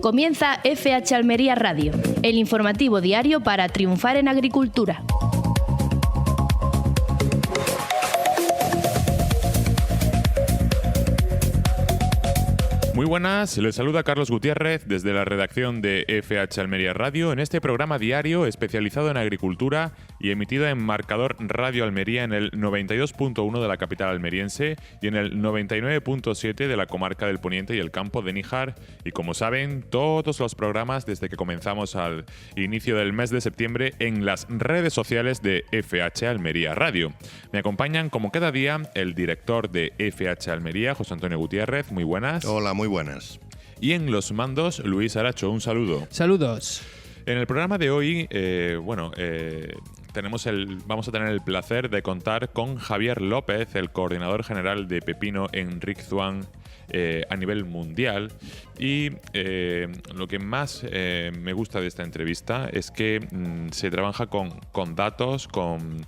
Comienza FH Almería Radio, el informativo diario para triunfar en agricultura. Muy buenas, les saluda Carlos Gutiérrez desde la redacción de FH Almería Radio en este programa diario especializado en agricultura y emitido en Marcador Radio Almería en el 92.1 de la capital almeriense y en el 99.7 de la comarca del Poniente y el campo de Níjar. Y como saben, todos los programas desde que comenzamos al inicio del mes de septiembre en las redes sociales de FH Almería Radio. Me acompañan como cada día el director de FH Almería, José Antonio Gutiérrez. Muy buenas. Hola, muy buenas. Y en los mandos, Luis Aracho. Un saludo. Saludos. En el programa de hoy, vamos a tener el placer de contar con Javier López, el coordinador general de pepino en Rizzuán a nivel mundial. Y lo que más me gusta de esta entrevista es que se trabaja con datos, con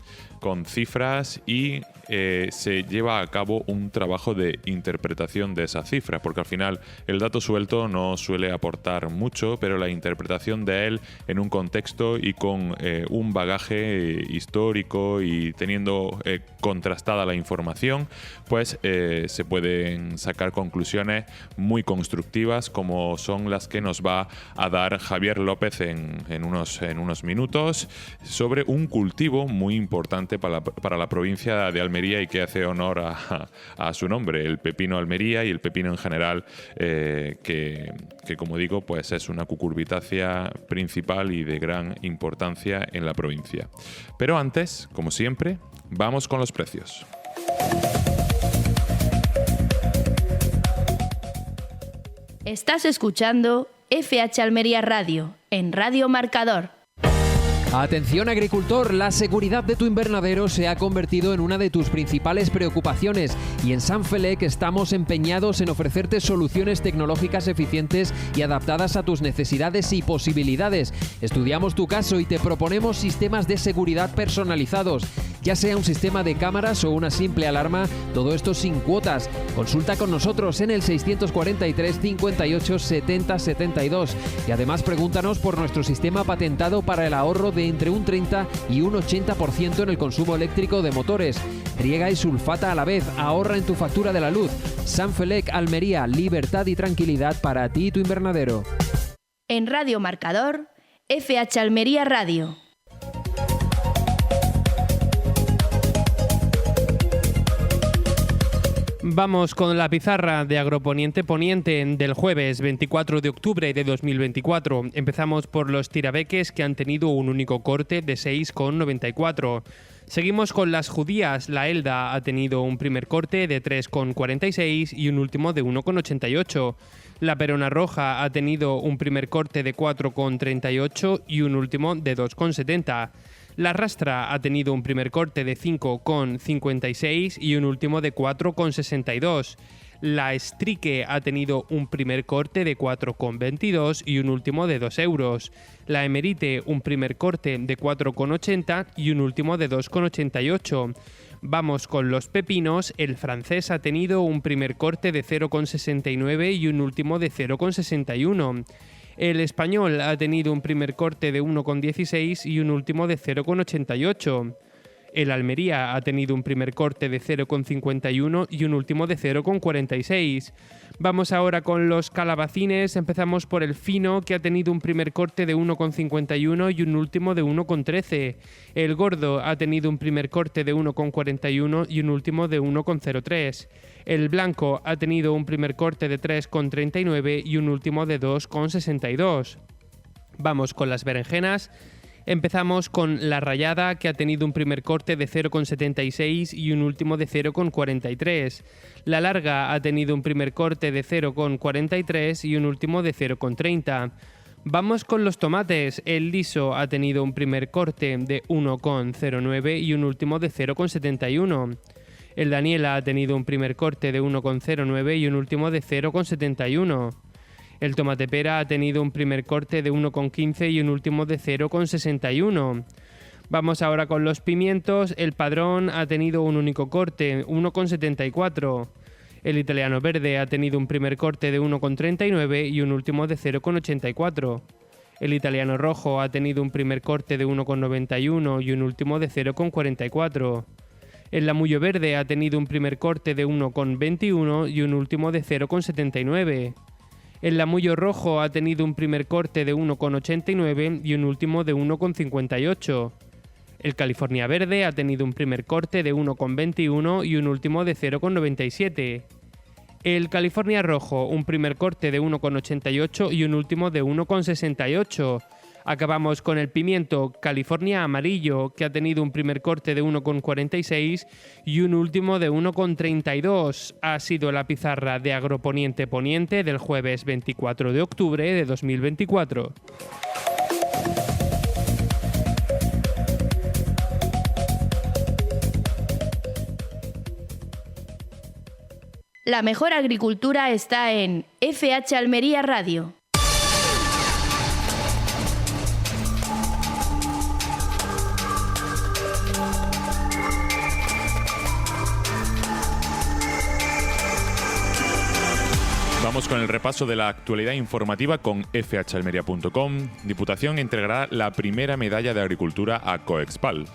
cifras y se lleva a cabo un trabajo de interpretación de esa cifra, porque al final el dato suelto no suele aportar mucho, pero la interpretación de él en un contexto y con un bagaje histórico y teniendo contrastada la información, pues se pueden sacar conclusiones muy constructivas, como son las que nos va a dar Javier López en unos minutos, sobre un cultivo muy importante para la provincia de Almería y que hace honor a su nombre, el pepino Almería y el pepino en general, que como digo, pues es una cucurbitácea principal y de gran importancia en la provincia. Pero antes, como siempre, vamos con los precios. Estás escuchando FH Almería Radio, en Radio Marcador. Atención agricultor, la seguridad de tu invernadero se ha convertido en una de tus principales preocupaciones y en Sanfelec estamos empeñados en ofrecerte soluciones tecnológicas eficientes y adaptadas a tus necesidades y posibilidades. Estudiamos tu caso y te proponemos sistemas de seguridad personalizados, ya sea un sistema de cámaras o una simple alarma, todo esto sin cuotas. Consulta con nosotros en el 643 58 70 72 y además pregúntanos por nuestro sistema patentado para el ahorro de entre un 30 y un 80% en el consumo eléctrico de motores. Riega y sulfata a la vez, ahorra en tu factura de la luz. Sanfelec Almería, libertad y tranquilidad para ti y tu invernadero. En Radio Marcador, FH Almería Radio. Vamos con la pizarra de Agroponiente Poniente del jueves 24 de octubre de 2024. Empezamos por los tirabeques, que han tenido un único corte de 6,94. Seguimos con las judías. La Elda ha tenido un primer corte de 3,46 y un último de 1,88. La Perona Roja ha tenido un primer corte de 4,38 y un último de 2,70. La Rastra ha tenido un primer corte de 5,56 y un último de 4,62. La Estrique ha tenido un primer corte de 4,22 y un último de 2 euros. La Emerite un primer corte de 4,80 y un último de 2,88. Vamos con los pepinos. El francés ha tenido un primer corte de 0,69 y un último de 0,61. El español ha tenido un primer corte de 1,16 y un último de 0,88. El Almería ha tenido un primer corte de 0,51 y un último de 0,46. Vamos ahora con los calabacines. Empezamos por el fino, que ha tenido un primer corte de 1,51 y un último de 1,13. El gordo ha tenido un primer corte de 1,41 y un último de 1,03. El blanco ha tenido un primer corte de 3,39 y un último de 2,62. Vamos con las berenjenas. Empezamos con la rayada, que ha tenido un primer corte de 0,76 y un último de 0,43. La larga ha tenido un primer corte de 0,43 y un último de 0,30. Vamos con los tomates. El liso ha tenido un primer corte de 1,09 y un último de 0,71. El Daniela ha tenido un primer corte de 1,09 y un último de 0,71. El tomate pera ha tenido un primer corte de 1,15 y un último de 0,61. Vamos ahora con los pimientos. El padrón ha tenido un único corte, 1,74. El italiano verde ha tenido un primer corte de 1,39 y un último de 0,84. El italiano rojo ha tenido un primer corte de 1,91 y un último de 0,44. El lamullo verde ha tenido un primer corte de 1,21 y un último de 0,79. El lamullo rojo ha tenido un primer corte de 1,89 y un último de 1,58. El California verde ha tenido un primer corte de 1,21 y un último de 0,97. El California rojo, un primer corte de 1,88 y un último de 1,68. Acabamos con el pimiento California amarillo, que ha tenido un primer corte de 1,46 y un último de 1,32. Ha sido la pizarra de Agroponiente Poniente del jueves 24 de octubre de 2024. La mejor agricultura está en FH Almería Radio. Vamos con el repaso de la actualidad informativa con fhalmería.com. Diputación entregará la primera medalla de agricultura a Coexpal.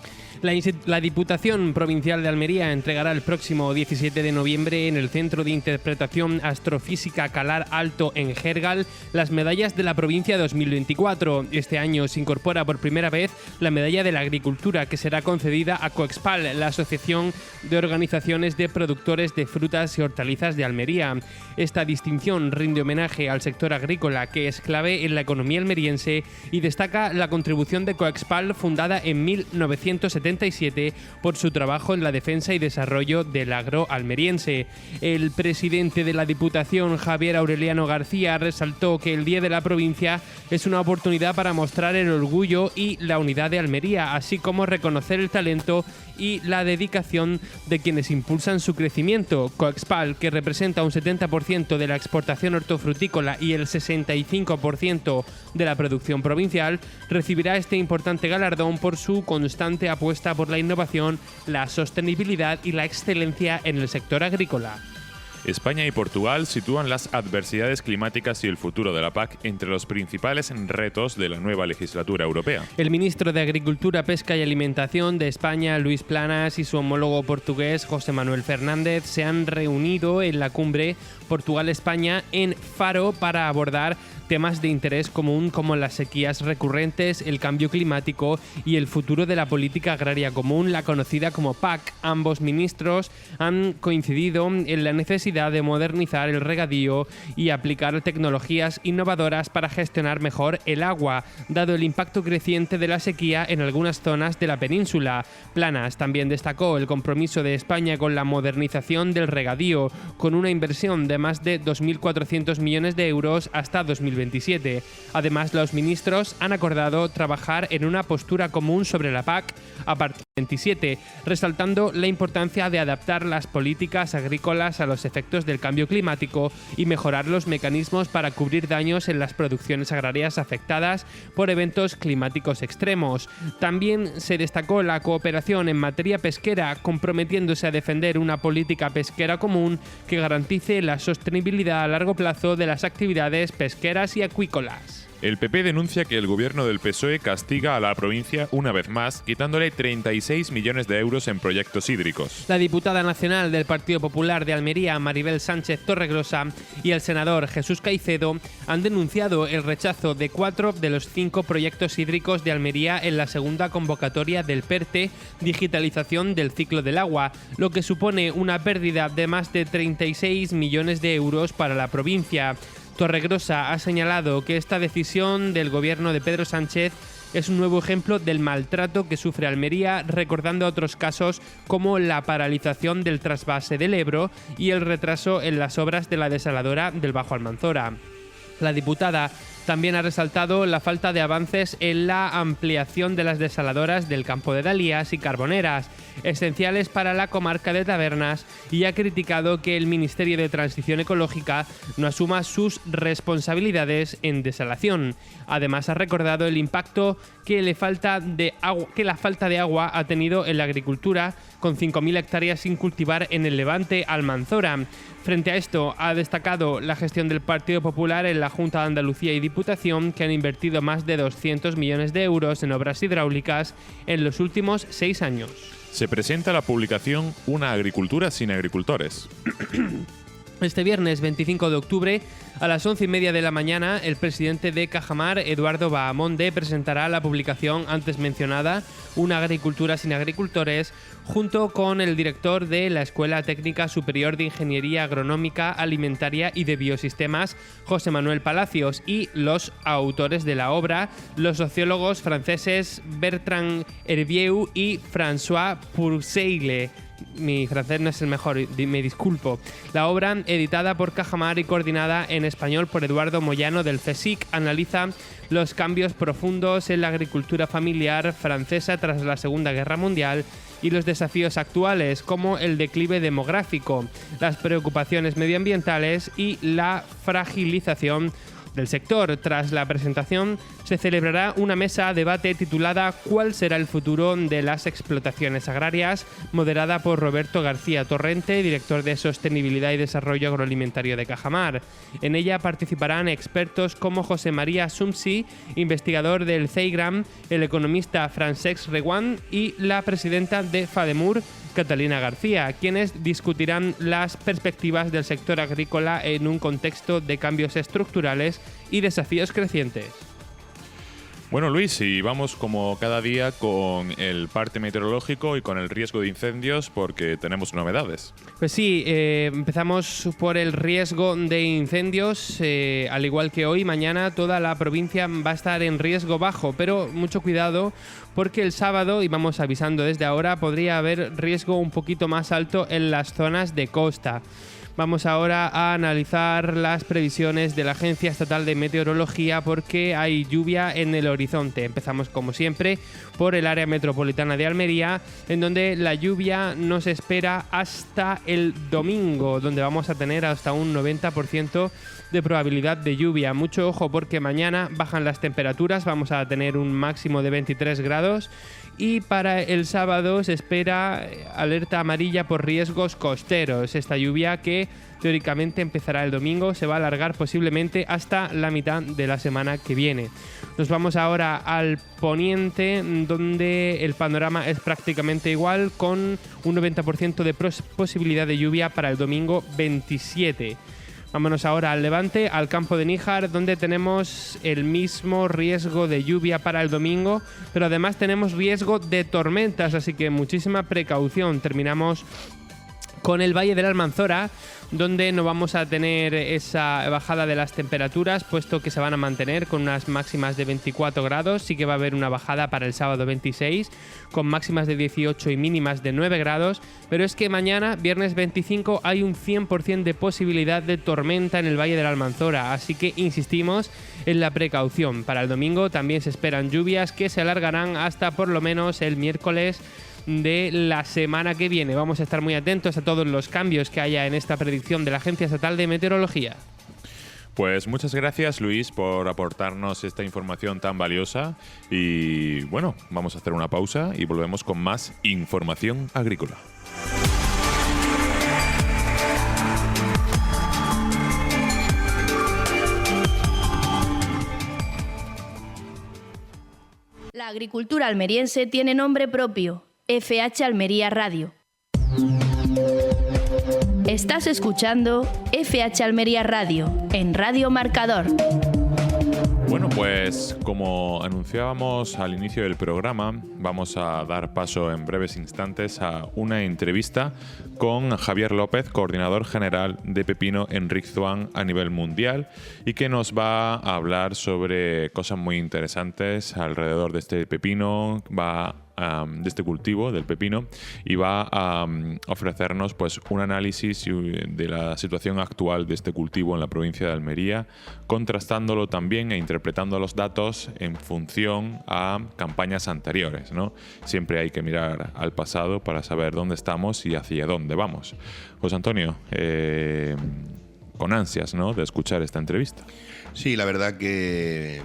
La Diputación Provincial de Almería entregará el próximo 17 de noviembre en el Centro de Interpretación Astrofísica Calar Alto en Gergal las medallas de la provincia 2024. Este año se incorpora por primera vez la medalla de la agricultura, que será concedida a Coexpal, la Asociación de Organizaciones de Productores de Frutas y Hortalizas de Almería. Esta distinción rinde homenaje al sector agrícola, que es clave en la economía almeriense, y destaca la contribución de Coexpal, fundada en 1977 por su trabajo en la defensa y desarrollo del agro almeriense. El presidente de la Diputación, Javier Aureliano García, resaltó que el Día de la Provincia es una oportunidad para mostrar el orgullo y la unidad de Almería, así como reconocer el talento y la dedicación de quienes impulsan su crecimiento. Coexpal, que representa un 70% de la exportación hortofrutícola y el 65% de la producción provincial, recibirá este importante galardón por su constante apuesta por la innovación, la sostenibilidad y la excelencia en el sector agrícola. España y Portugal sitúan las adversidades climáticas y el futuro de la PAC entre los principales retos de la nueva legislatura europea. El ministro de Agricultura, Pesca y Alimentación de España, Luis Planas, y su homólogo portugués, José Manuel Fernández, se han reunido en la cumbre Portugal-España en Faro para abordar temas de interés común como las sequías recurrentes, el cambio climático y el futuro de la política agraria común, la conocida como PAC. Ambos ministros han coincidido en la necesidad de modernizar el regadío y aplicar tecnologías innovadoras para gestionar mejor el agua, dado el impacto creciente de la sequía en algunas zonas de la península. Planas también destacó el compromiso de España con la modernización del regadío, con una inversión de más de 2.400 millones de euros hasta 2027. Además, los ministros han acordado trabajar en una postura común sobre la PAC a partir del 27, resaltando la importancia de adaptar las políticas agrícolas a los efectos del cambio climático y mejorar los mecanismos para cubrir daños en las producciones agrarias afectadas por eventos climáticos extremos. También se destacó la cooperación en materia pesquera, comprometiéndose a defender una política pesquera común que garantice la sostenibilidad a largo plazo de las actividades pesqueras y acuícolas. El PP denuncia que el gobierno del PSOE castiga a la provincia una vez más, quitándole 36 millones de euros en proyectos hídricos. La diputada nacional del Partido Popular de Almería, Maribel Sánchez Torregrosa, y el senador Jesús Caicedo han denunciado el rechazo de 4 de los 5 proyectos hídricos de Almería en la segunda convocatoria del PERTE, Digitalización del Ciclo del Agua, lo que supone una pérdida de más de 36 millones de euros para la provincia. Torregrosa ha señalado que esta decisión del gobierno de Pedro Sánchez es un nuevo ejemplo del maltrato que sufre Almería, recordando otros casos como la paralización del trasvase del Ebro y el retraso en las obras de la desaladora del Bajo Almanzora. La diputada también ha resaltado la falta de avances en la ampliación de las desaladoras del Campo de Dalías y Carboneras, esenciales para la comarca de Tabernas, y ha criticado que el Ministerio de Transición Ecológica no asuma sus responsabilidades en desalación. Además, ha recordado el impacto que la falta de agua ha tenido en la agricultura, con 5.000 hectáreas sin cultivar en el Levante Almanzora. Frente a esto, ha destacado la gestión del Partido Popular en la Junta de Andalucía y Diputación, que han invertido más de 200 millones de euros en obras hidráulicas en los últimos 6 años. Se presenta la publicación Una agricultura sin agricultores. Este viernes 25 de octubre, a las 11:30 de la mañana, el presidente de Cajamar, Eduardo Bahamonde, presentará la publicación antes mencionada, Una agricultura sin agricultores, junto con el director de la Escuela Técnica Superior de Ingeniería Agronómica, Alimentaria y de Biosistemas, José Manuel Palacios, y los autores de la obra, los sociólogos franceses Bertrand Hervieux y François Pourseille. Mi francés no es el mejor, me disculpo. La obra, editada por Cajamar y coordinada en español por Eduardo Moyano del CSIC, analiza los cambios profundos en la agricultura familiar francesa tras la Segunda Guerra Mundial y los desafíos actuales, como el declive demográfico, las preocupaciones medioambientales y la fragilización del sector. Tras la presentación se celebrará una mesa debate titulada ¿Cuál será el futuro de las explotaciones agrarias?, moderada por Roberto García Torrente, director de Sostenibilidad y Desarrollo Agroalimentario de Cajamar. En ella participarán expertos como José María Sumsi, investigador del CEIGRAM, el economista Francesc Reguant y la presidenta de FADEMUR, Catalina García, quienes discutirán las perspectivas del sector agrícola en un contexto de cambios estructurales y desafíos crecientes. Bueno, Luis, y vamos como cada día con el parte meteorológico y con el riesgo de incendios porque tenemos novedades. Pues sí, empezamos por el riesgo de incendios. Al igual que hoy, mañana toda la provincia va a estar en riesgo bajo, pero mucho cuidado porque el sábado, y vamos avisando desde ahora, podría haber riesgo un poquito más alto en las zonas de costa. Vamos ahora a analizar las previsiones de la Agencia Estatal de Meteorología porque hay lluvia en el horizonte. Empezamos como siempre por el área metropolitana de Almería, en donde la lluvia nos espera hasta el domingo, donde vamos a tener hasta un 90% de probabilidad de lluvia. Mucho ojo porque mañana bajan las temperaturas, vamos a tener un máximo de 23 grados. Y para el sábado se espera alerta amarilla por riesgos costeros. Esta lluvia, que teóricamente empezará el domingo, se va a alargar posiblemente hasta la mitad de la semana que viene. Nos vamos ahora al poniente, donde el panorama es prácticamente igual, con un 90% de posibilidad de lluvia para el domingo 27. Vámonos ahora al levante, al campo de Níjar, donde tenemos el mismo riesgo de lluvia para el domingo, pero además tenemos riesgo de tormentas, así que muchísima precaución. Terminamos con el Valle de la Almanzora, donde no vamos a tener esa bajada de las temperaturas, puesto que se van a mantener con unas máximas de 24 grados. Sí que va a haber una bajada para el sábado 26, con máximas de 18 y mínimas de 9 grados, pero es que mañana, viernes 25, hay un 100% de posibilidad de tormenta en el Valle de la Almanzora, así que insistimos en la precaución. Para el domingo también se esperan lluvias que se alargarán hasta por lo menos el miércoles de la semana que viene. Vamos a estar muy atentos a todos los cambios que haya en esta predicción de la Agencia Estatal de Meteorología. Pues muchas gracias, Luis, por aportarnos esta información tan valiosa. Y bueno, vamos a hacer una pausa y volvemos con más información agrícola. La agricultura almeriense tiene nombre propio: FH Almería Radio. Estás escuchando FH Almería Radio en Radio Marcador. Bueno, pues como anunciábamos al inicio del programa, vamos a dar paso en breves instantes a una entrevista con Javier López, coordinador general de pepino en Rigzwan a nivel mundial, y que nos va a hablar sobre cosas muy interesantes alrededor de este pepino, de este cultivo del pepino, y va a ofrecernos pues un análisis de la situación actual de este cultivo en la provincia de Almería, contrastándolo también e interpretando los datos en función a campañas anteriores, ¿no? Siempre hay que mirar al pasado para saber dónde estamos y hacia dónde vamos. José Antonio, con ansias, ¿no?, de escuchar esta entrevista. Sí, la verdad que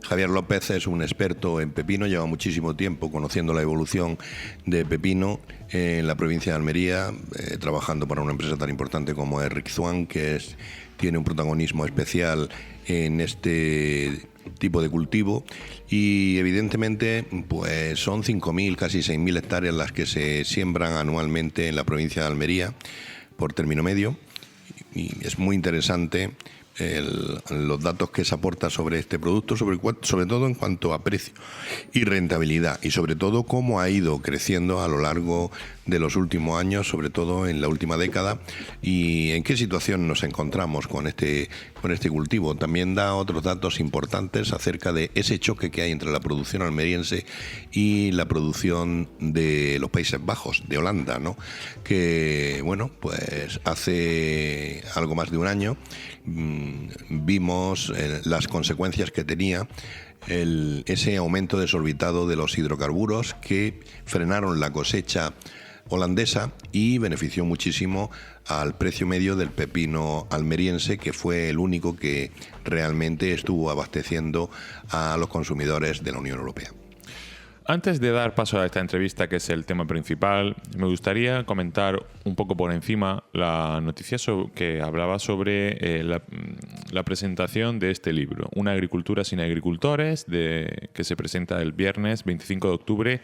Javier López es un experto en pepino, lleva muchísimo tiempo conociendo la evolución de pepino en la provincia de Almería, trabajando para una empresa tan importante como es Rick Swan, que tiene un protagonismo especial en este tipo de cultivo, y evidentemente pues son 5.000, casi 6.000 hectáreas las que se siembran anualmente en la provincia de Almería por término medio, y es muy interesante los datos que se aporta sobre este producto, sobre todo en cuanto a precio y rentabilidad, y sobre todo cómo ha ido creciendo a lo largo de los últimos años, sobre todo en la última década, y en qué situación nos encontramos con este cultivo. También da otros datos importantes acerca de ese choque que hay entre la producción almeriense y la producción de los Países Bajos, de Holanda, ¿no? Que, bueno, pues hace algo más de un año vimos las consecuencias que tenía ese aumento desorbitado de los hidrocarburos, que frenaron la cosecha holandesa y benefició muchísimo al precio medio del pepino almeriense, que fue el único que realmente estuvo abasteciendo a los consumidores de la Unión Europea. Antes de dar paso a esta entrevista, que es el tema principal, me gustaría comentar un poco por encima la noticia que hablaba sobre la presentación de este libro, Una agricultura sin agricultores, que se presenta el viernes 25 de octubre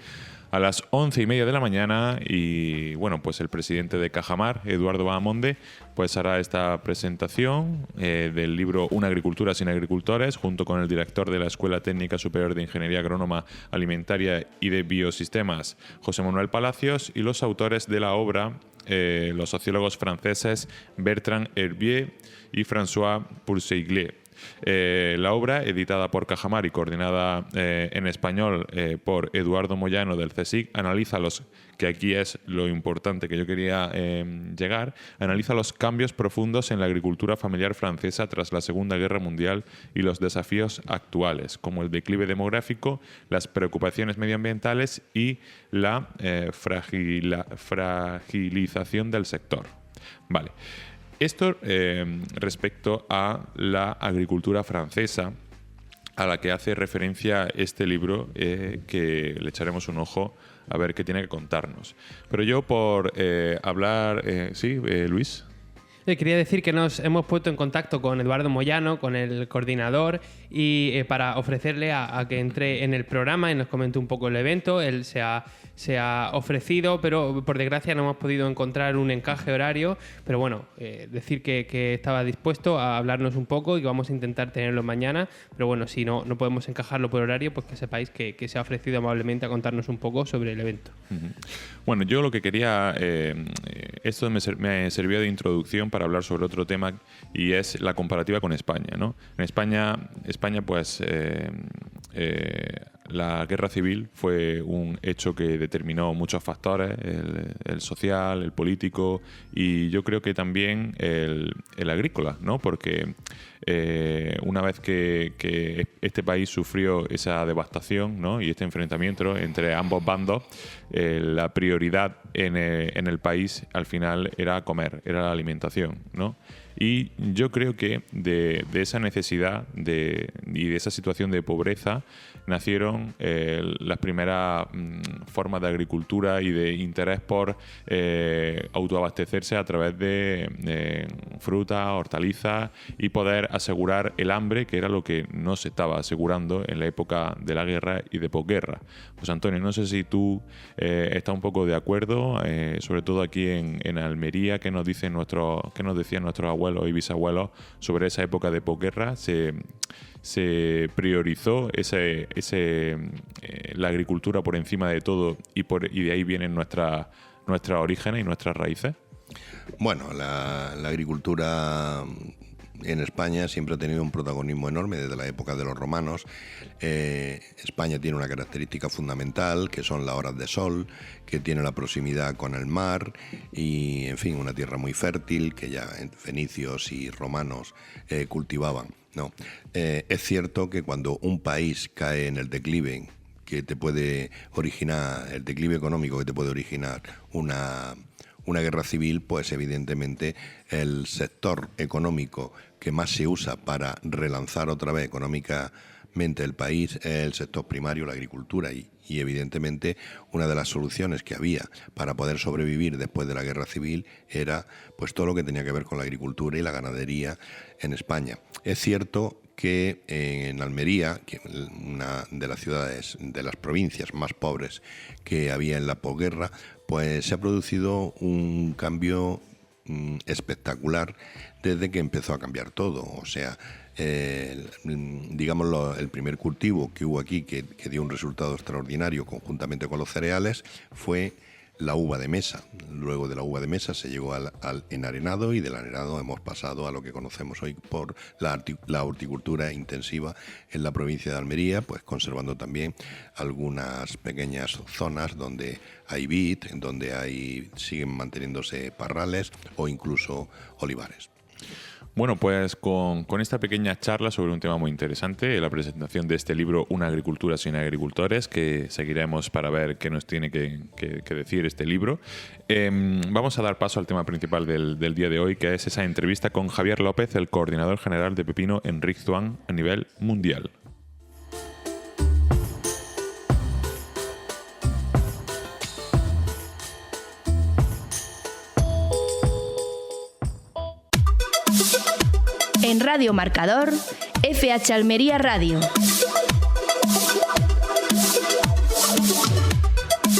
a las 11:30 de la mañana, y bueno, pues el presidente de Cajamar, Eduardo Bahamonde, pues hará esta presentación del libro Una agricultura sin agricultores, junto con el director de la Escuela Técnica Superior de Ingeniería Agrónoma Alimentaria y de Biosistemas, José Manuel Palacios, y los autores de la obra, los sociólogos franceses Bertrand Herbier y François Pourseiglé. La obra, editada por Cajamar y coordinada en español por Eduardo Moyano del CSIC, analiza que aquí es lo importante que yo quería llegar, analiza los cambios profundos en la agricultura familiar francesa tras la Segunda Guerra Mundial y los desafíos actuales, como el declive demográfico, las preocupaciones medioambientales y la fragilización del sector. Vale. Esto respecto a la agricultura francesa, a la que hace referencia este libro, que le echaremos un ojo a ver qué tiene que contarnos. Pero yo, por hablar... ¿Sí, Luis? Quería decir que nos hemos puesto en contacto con Eduardo Moyano, con el coordinador, y para ofrecerle a que entre en el programa y nos comente un poco el evento. Él se ha ofrecido, pero por desgracia no hemos podido encontrar un encaje horario. Pero bueno, decir que estaba dispuesto a hablarnos un poco y que vamos a intentar tenerlo mañana. Pero bueno, si no podemos encajarlo por horario, pues que sepáis que se ha ofrecido amablemente a contarnos un poco sobre el evento. Bueno, yo lo que quería... esto me servía de introducción para hablar sobre otro tema, y es la comparativa con España, ¿no? En España pues la guerra civil fue un hecho que determinó muchos factores, el social, el político, y yo creo que también el agrícola, ¿no? Porque una vez que este país sufrió esa devastación, ¿no? Y este enfrentamiento entre ambos bandos, la prioridad en el país al final era comer, era la alimentación, ¿no? Y yo creo que de esa necesidad y de esa situación de pobreza nacieron las primeras formas de agricultura y de interés por autoabastecerse a través de frutas, hortalizas, y poder asegurar el hambre, que era lo que no se estaba asegurando en la época de la guerra y de posguerra. Pues Antonio, no sé si tú estás un poco de acuerdo, sobre todo aquí en Almería, ¿qué nos decían nuestros abuelos y bisabuelos sobre esa época de posguerra? Se priorizó la agricultura por encima de todo, y de ahí vienen nuestros orígenes y nuestras raíces. Bueno, la agricultura en España siempre ha tenido un protagonismo enorme desde la época de los romanos. España tiene una característica fundamental, que son las horas de sol, que tiene la proximidad con el mar y, en fin, una tierra muy fértil que ya fenicios y romanos cultivaban, ¿no? Es cierto que cuando un país cae en el declive que te puede originar, el declive económico que te puede originar una guerra civil, pues evidentemente el sector económico que más se usa para relanzar otra vez mente del país es el sector primario, la agricultura, y evidentemente una de las soluciones que había para poder sobrevivir después de la guerra civil era pues todo lo que tenía que ver con la agricultura y la ganadería en España. Es cierto que en Almería, que una de las ciudades, de las provincias más pobres que había en la posguerra, pues se ha producido un cambio espectacular desde que empezó a cambiar todo. O sea, digamos, el primer cultivo que hubo aquí que dio un resultado extraordinario conjuntamente con los cereales fue la uva de mesa. Luego de la uva de mesa se llegó al enarenado, y del enarenado hemos pasado a lo que conocemos hoy por la horticultura intensiva en la provincia de Almería, pues conservando también algunas pequeñas zonas donde hay vid, donde siguen manteniéndose parrales o incluso olivares. Bueno, pues con esta pequeña charla sobre un tema muy interesante, la presentación de este libro Una agricultura sin agricultores, que seguiremos para ver qué nos tiene que decir este libro, vamos a dar paso al tema principal del día de hoy, que es esa entrevista con Javier López, el coordinador general de pepino en Ric Thuan a nivel mundial. En Radio Marcador, FH Almería Radio.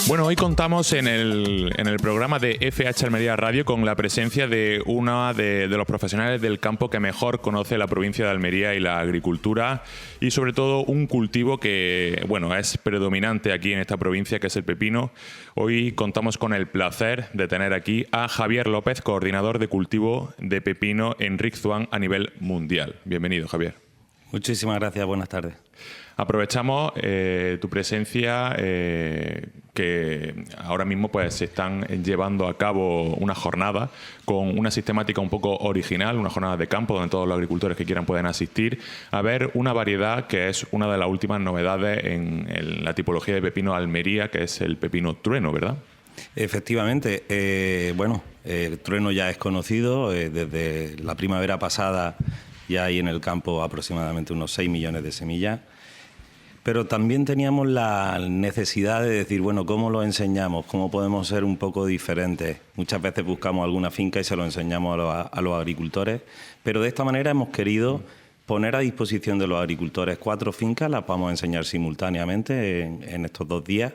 Bueno, hoy contamos en el programa de FH Almería Radio con la presencia de uno de los profesionales del campo que mejor conoce la provincia de Almería y la agricultura, y sobre todo un cultivo que, bueno, es predominante aquí en esta provincia, que es el pepino. Hoy contamos con el placer de tener aquí a Javier López, coordinador de cultivo de pepino en Ric Thuan a nivel mundial. Bienvenido, Javier. Muchísimas gracias, buenas tardes. Aprovechamos tu presencia, que ahora mismo pues se están llevando a cabo una jornada con una sistemática un poco original, una jornada de campo donde todos los agricultores que quieran pueden asistir a ver una variedad que es una de las últimas novedades en la tipología de pepino Almería, que es el pepino trueno, ¿verdad? Efectivamente, el trueno ya es conocido, desde la primavera pasada ya hay en el campo aproximadamente unos 6 millones de semillas, pero también teníamos la necesidad de decir, bueno, ¿cómo lo enseñamos? ¿Cómo podemos ser un poco diferentes? Muchas veces buscamos alguna finca y se lo enseñamos a los agricultores, pero de esta manera hemos querido poner a disposición de los agricultores 4 fincas, las vamos a enseñar simultáneamente en estos 2 días,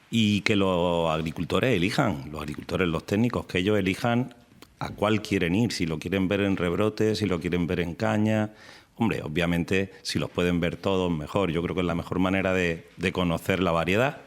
y que los agricultores elijan, los técnicos, que ellos elijan a cuál quieren ir, si lo quieren ver en rebrote, si lo quieren ver en caña. Hombre, obviamente, si los pueden ver todos, mejor. Yo creo que es la mejor manera de conocer la variedad.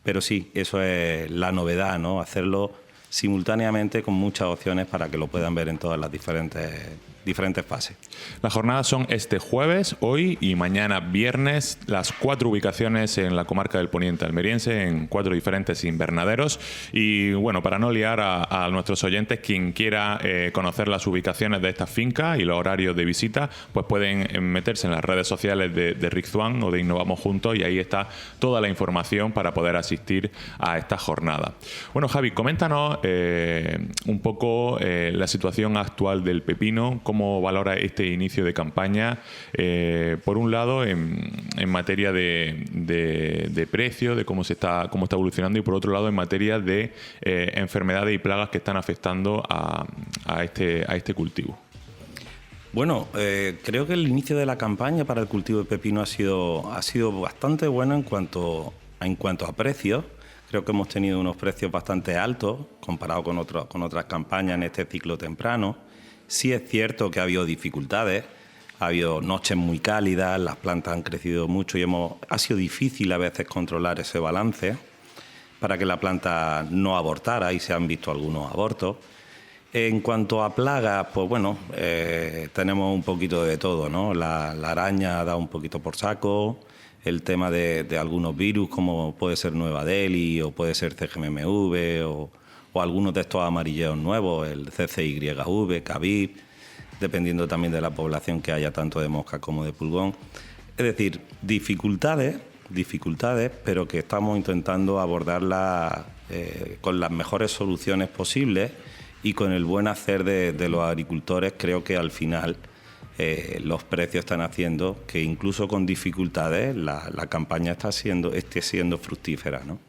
Pero sí, eso es la novedad, ¿no? Hacerlo simultáneamente con muchas opciones para que lo puedan ver en todas las diferentes fases. Las jornadas son este jueves, hoy y mañana viernes, las 4 ubicaciones en la comarca del Poniente almeriense, en 4 diferentes invernaderos. Y bueno, para no liar a nuestros oyentes, quien quiera conocer las ubicaciones de estas fincas y los horarios de visita, pues pueden meterse en las redes sociales de Ric Thuan o de Innovamos Juntos, y ahí está toda la información para poder asistir a esta jornada. Bueno, Javi, coméntanos un poco la situación actual del pepino. ¿Cómo valora este inicio de campaña? Por un lado, en materia de precio, de cómo está evolucionando, y por otro lado, en materia de enfermedades y plagas que están afectando a este cultivo. Bueno, creo que el inicio de la campaña para el cultivo de pepino ha sido bastante bueno en cuanto a precios. Creo que hemos tenido unos precios bastante altos comparado con otras campañas en este ciclo temprano. Sí es cierto que ha habido dificultades, ha habido noches muy cálidas, las plantas han crecido mucho y ha sido difícil a veces controlar ese balance para que la planta no abortara, y se han visto algunos abortos. En cuanto a plagas, pues bueno, tenemos un poquito de todo, ¿no? La araña da un poquito por saco, el tema de algunos virus como puede ser Nueva Delhi o puede ser CGMV o algunos de estos amarilleos nuevos, el CCYV, Cavib, dependiendo también de la población que haya, tanto de mosca como de pulgón. Es decir, dificultades, pero que estamos intentando abordarlas con las mejores soluciones posibles y con el buen hacer de los agricultores. Creo que al final los precios están haciendo que incluso con dificultades la campaña esté siendo fructífera, ¿no?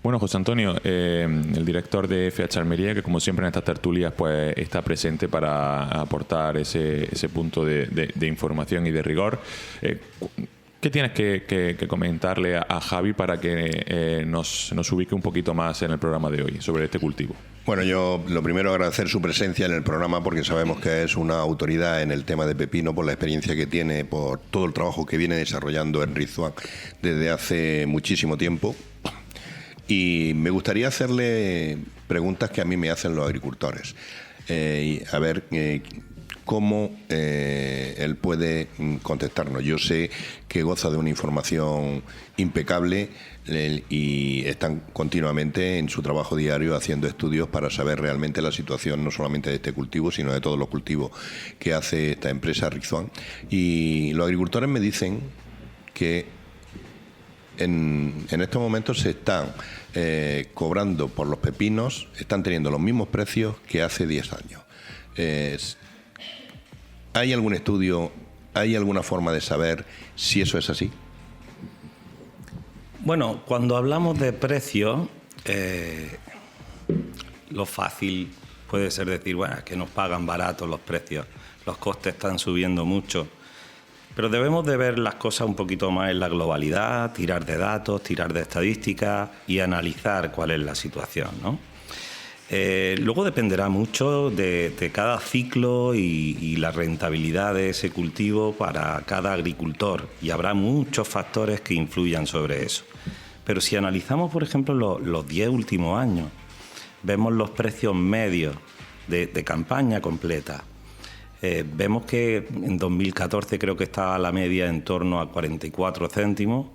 Bueno, José Antonio, el director de FH Almería, que como siempre en estas tertulias pues está presente para aportar ese punto de información y de rigor. ¿Qué tienes que comentarle a Javi para que nos ubique un poquito más en el programa de hoy sobre este cultivo? Bueno, yo lo primero agradecer su presencia en el programa porque sabemos que es una autoridad en el tema de pepino por la experiencia que tiene, por todo el trabajo que viene desarrollando en Rizzuan desde hace muchísimo tiempo. Y me gustaría hacerle preguntas que a mí me hacen los agricultores. A ver cómo él puede contestarnos. Yo sé que goza de una información impecable y están continuamente en su trabajo diario haciendo estudios para saber realmente la situación no solamente de este cultivo, sino de todos los cultivos que hace esta empresa Rizzuan. Y los agricultores me dicen que en estos momentos se están cobrando por los pepinos, están teniendo los mismos precios que hace 10 años. ¿Hay algún estudio, hay alguna forma de saber si eso es así? Bueno, cuando hablamos de precios, lo fácil puede ser decir, bueno, es que nos pagan baratos los precios, los costes están subiendo mucho. Pero debemos de ver las cosas un poquito más en la globalidad, tirar de datos, tirar de estadísticas y analizar cuál es la situación, ¿no? Luego dependerá mucho de cada ciclo y la rentabilidad de ese cultivo para cada agricultor y habrá muchos factores que influyan sobre eso. Pero si analizamos, por ejemplo, los 10 últimos años, vemos los precios medios de campaña completa. Vemos que en 2014 creo que estaba la media en torno a 44 céntimos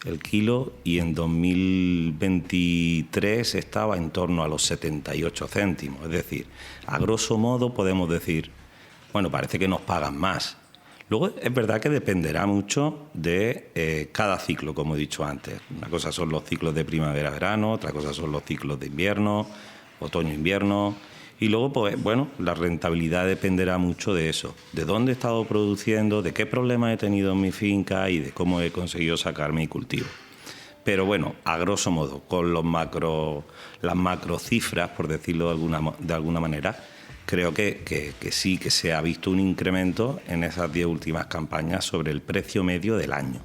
el kilo y en 2023 estaba en torno a los 78 céntimos. Es decir, a grosso modo podemos decir, bueno, parece que nos pagan más. Luego es verdad que dependerá mucho de cada ciclo, como he dicho antes. Una cosa son los ciclos de primavera-verano, otra cosa son los ciclos de invierno, otoño-invierno. Y luego, pues bueno, la rentabilidad dependerá mucho de eso, de dónde he estado produciendo, de qué problemas he tenido en mi finca y de cómo he conseguido sacar mi cultivo. Pero bueno, a grosso modo, con las macrocifras, por decirlo de alguna manera, creo que sí que se ha visto un incremento en esas 10 últimas campañas sobre el precio medio del año.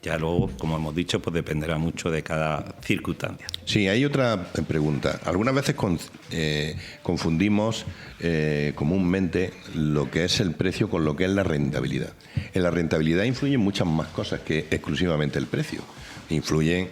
Ya luego, como hemos dicho, pues dependerá mucho de cada circunstancia. Sí, hay otra pregunta. Algunas veces confundimos comúnmente lo que es el precio con lo que es la rentabilidad. En la rentabilidad influyen muchas más cosas que exclusivamente el precio. Influyen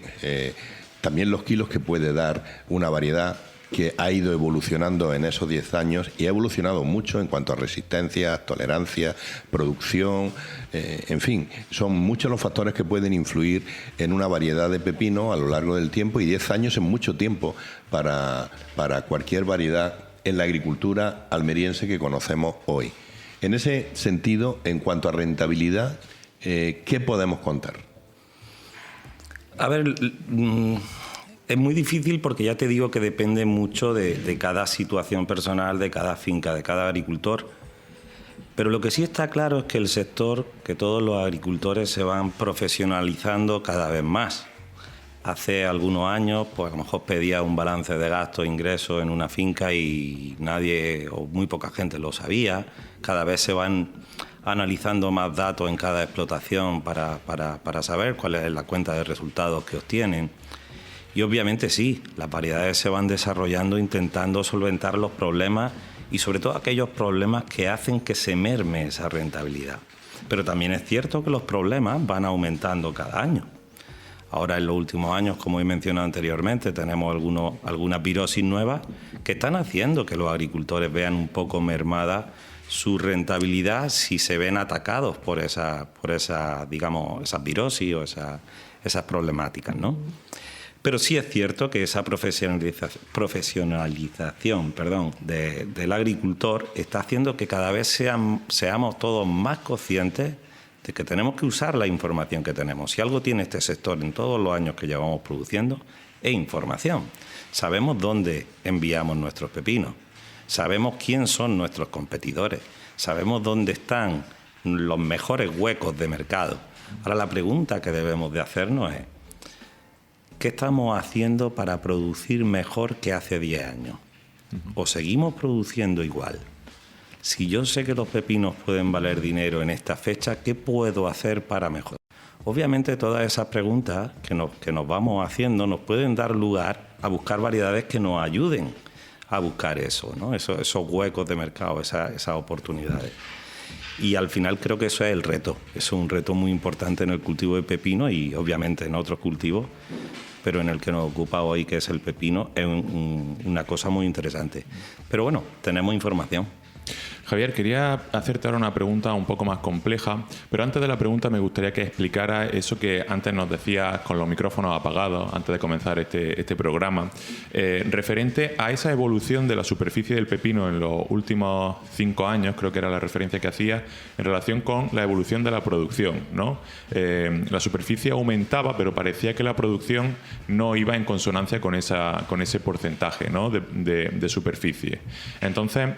también los kilos que puede dar una variedad que ha ido evolucionando en esos 10 años y ha evolucionado mucho en cuanto a resistencia, tolerancia, producción, en fin, son muchos los factores que pueden influir en una variedad de pepino a lo largo del tiempo y 10 años es mucho tiempo para cualquier variedad en la agricultura almeriense que conocemos hoy. En ese sentido, en cuanto a rentabilidad, ¿qué podemos contar? A ver, es muy difícil porque ya te digo que depende mucho de cada situación personal, de cada finca, de cada agricultor. Pero lo que sí está claro es que el sector, que todos los agricultores se van profesionalizando cada vez más. Hace algunos años, pues a lo mejor pedía un balance de gastos e ingresos en una finca y nadie o muy poca gente lo sabía. Cada vez se van analizando más datos en cada explotación para saber cuál es la cuenta de resultados que obtienen. Y obviamente sí, las variedades se van desarrollando intentando solventar los problemas y sobre todo aquellos problemas que hacen que se merme esa rentabilidad. Pero también es cierto que los problemas van aumentando cada año. Ahora en los últimos años, como he mencionado anteriormente, tenemos algunas virosis nuevas que están haciendo que los agricultores vean un poco mermada su rentabilidad si se ven atacados por esa digamos, esas virosis o esas problemáticas, ¿no? Pero sí es cierto que esa profesionalización del agricultor está haciendo que cada vez seamos todos más conscientes de que tenemos que usar la información que tenemos. Si algo tiene este sector en todos los años que llevamos produciendo, es información. Sabemos dónde enviamos nuestros pepinos. sabemos quién son nuestros competidores, sabemos dónde están los mejores huecos de mercado. Ahora la pregunta que debemos de hacernos es, ¿qué estamos haciendo para producir mejor que hace 10 años? ¿O seguimos produciendo igual? Si yo sé que los pepinos pueden valer dinero en esta fecha, ¿qué puedo hacer para mejorar? Obviamente todas esas preguntas que nos vamos haciendo nos pueden dar lugar a buscar variedades que nos ayuden a buscar eso, ¿no? Esos huecos de mercado, esas oportunidades. Y al final creo que eso es el reto. Eso es un reto muy importante en el cultivo de pepino y obviamente en otros cultivos, pero en el que nos ocupa hoy, que es el pepino, es una cosa muy interesante. Pero bueno, tenemos información. Javier, quería hacerte ahora una pregunta un poco más compleja, pero antes de la pregunta me gustaría que explicara eso que antes nos decías con los micrófonos apagados, antes de comenzar este programa, referente a esa evolución de la superficie del pepino en los últimos 5 años, creo que era la referencia que hacías, en relación con la evolución de la producción, ¿no? La superficie aumentaba, pero parecía que la producción no iba en consonancia con ese porcentaje, ¿no? de superficie. Entonces,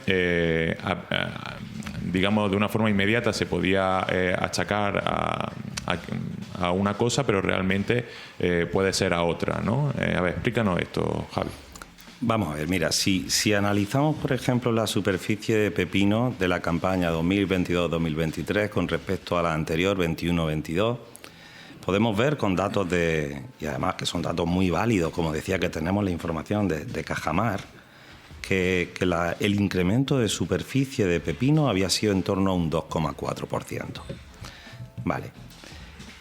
digamos, de una forma inmediata se podía achacar a una cosa, pero realmente puede ser a otra, ¿no? A ver, explícanos esto, Javi. Vamos a ver, mira, si analizamos, por ejemplo, la superficie de pepino de la campaña 2022-2023 con respecto a la anterior 21-22, podemos ver con datos y además que son datos muy válidos, como decía, que tenemos la información de Cajamar, que el incremento de superficie de pepino había sido en torno a un 2,4%. Vale.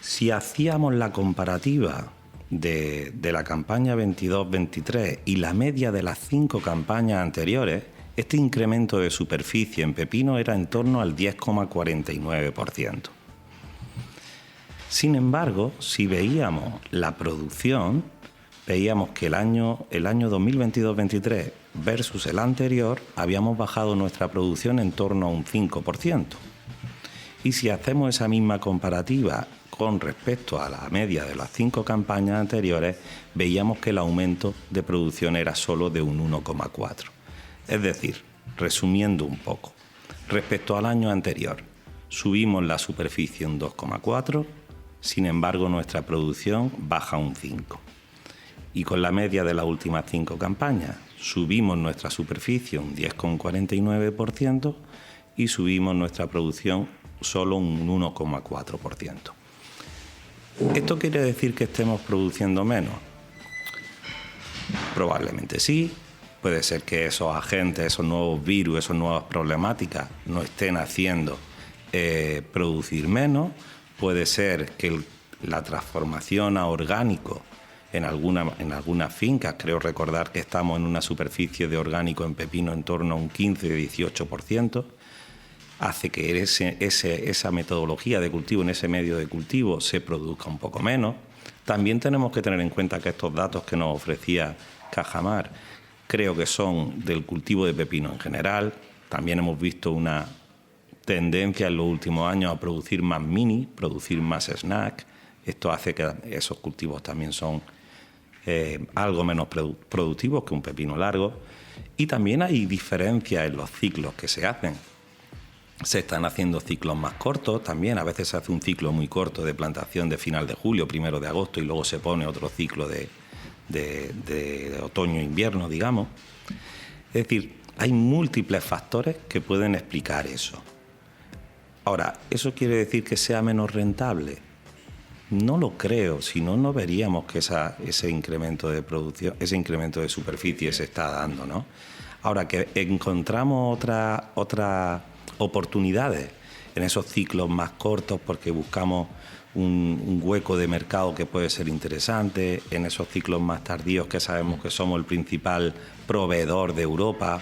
Si hacíamos la comparativa de la campaña 22-23 y la media de las 5 campañas anteriores, este incremento de superficie en pepino era en torno al 10,49%. Sin embargo, si veíamos la producción, veíamos que el año 2022-23 versus el anterior, habíamos bajado nuestra producción en torno a un 5%. Y si hacemos esa misma comparativa con respecto a la media de las 5 campañas anteriores, veíamos que el aumento de producción era solo de un 1,4%. Es decir, resumiendo un poco, respecto al año anterior, subimos la superficie un 2,4%, sin embargo nuestra producción baja un 5%. Y con la media de las últimas 5 campañas, subimos nuestra superficie un 10,49% y subimos nuestra producción solo un 1,4%. ¿Esto quiere decir que estemos produciendo menos? Probablemente sí. Puede ser que esos agentes, esos nuevos virus, esas nuevas problemáticas nos estén haciendo producir menos. Puede ser que la transformación a orgánico en algunas fincas, creo recordar que estamos en una superficie de orgánico en pepino en torno a un 15-18%, hace que esa metodología de cultivo, en ese medio de cultivo, se produzca un poco menos. También tenemos que tener en cuenta que estos datos que nos ofrecía Cajamar creo que son del cultivo de pepino en general. También hemos visto una tendencia en los últimos años a producir más mini, producir más snack. Esto hace que esos cultivos también son algo menos productivos que un pepino largo. Y también hay diferencias en los ciclos que se hacen. Se están haciendo ciclos más cortos también. A veces se hace un ciclo muy corto de plantación de final de julio, 1 de agosto, y luego se pone otro ciclo de otoño-invierno, digamos. Es decir, hay múltiples factores que pueden explicar eso. Ahora, ¿eso quiere decir que sea menos rentable? No lo creo, si no, no veríamos que ese incremento de producción, ese incremento de superficie se está dando, ¿no? Ahora, que encontramos otras oportunidades en esos ciclos más cortos porque buscamos un hueco de mercado que puede ser interesante, en esos ciclos más tardíos que sabemos que somos el principal proveedor de Europa.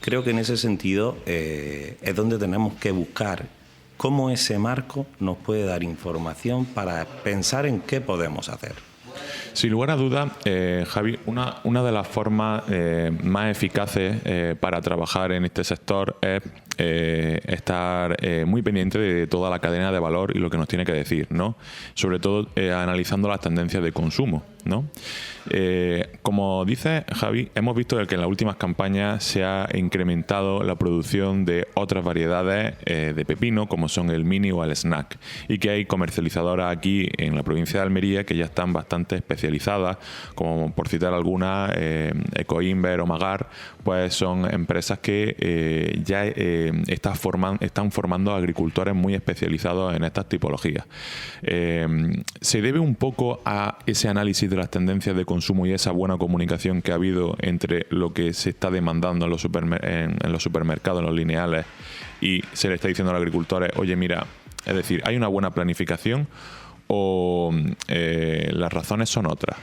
Creo que en ese sentido es donde tenemos que buscar cómo ese marco nos puede dar información para pensar en qué podemos hacer. Sin lugar a dudas, Javi, una de las formas más eficaces para trabajar en este sector es estar muy pendiente de toda la cadena de valor y lo que nos tiene que decir, ¿no? Sobre todo analizando las tendencias de consumo, ¿no? Como dice Javi, hemos visto que en las últimas campañas se ha incrementado la producción de otras variedades de pepino, como son el mini o el snack, y que hay comercializadoras aquí en la provincia de Almería que ya están bastante especializadas, como por citar algunas, Ecoinver o Magar, pues son empresas que ya están formando agricultores muy especializados en estas tipologías. Se debe un poco a ese análisis de las tendencias de consumo y esa buena comunicación que ha habido entre lo que se está demandando en los supermercados, en los lineales, y se le está diciendo a los agricultores, oye, mira, es decir, ¿hay una buena planificación o las razones son otras?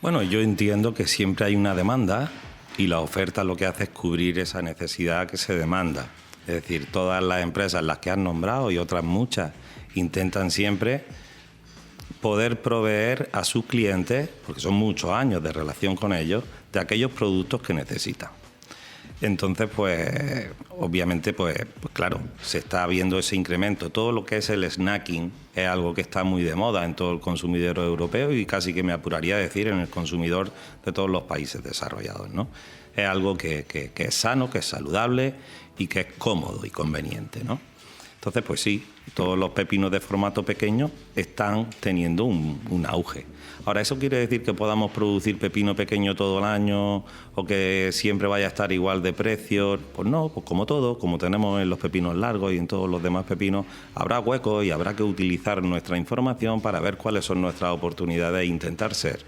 Bueno, yo entiendo que siempre hay una demanda y la oferta lo que hace es cubrir esa necesidad que se demanda. Es decir, todas las empresas, las que has nombrado y otras muchas, intentan siempre poder proveer a sus clientes, porque son muchos años de relación con ellos, de aquellos productos que necesitan. Entonces, pues, obviamente, pues claro, se está viendo ese incremento. Todo lo que es el snacking es algo que está muy de moda en todo el consumidor europeo y casi que me apuraría a decir en el consumidor de todos los países desarrollados, ¿no? Es algo que es sano, que es saludable y que es cómodo y conveniente, ¿no? Entonces, pues sí, todos los pepinos de formato pequeño están teniendo un auge. Ahora, ¿eso quiere decir que podamos producir pepino pequeño todo el año o que siempre vaya a estar igual de precio? Pues no, pues como todo, como tenemos en los pepinos largos y en todos los demás pepinos, habrá huecos y habrá que utilizar nuestra información para ver cuáles son nuestras oportunidades e intentar ser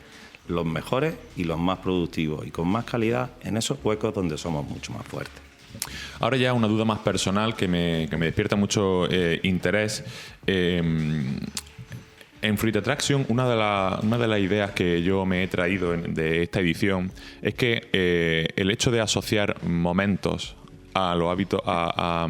los mejores y los más productivos y con más calidad en esos huecos donde somos mucho más fuertes. Ahora ya una duda más personal que me despierta mucho interés. En Fruit Attraction, una de las ideas que yo me he traído de esta edición es que el hecho de asociar momentos a los hábitos, a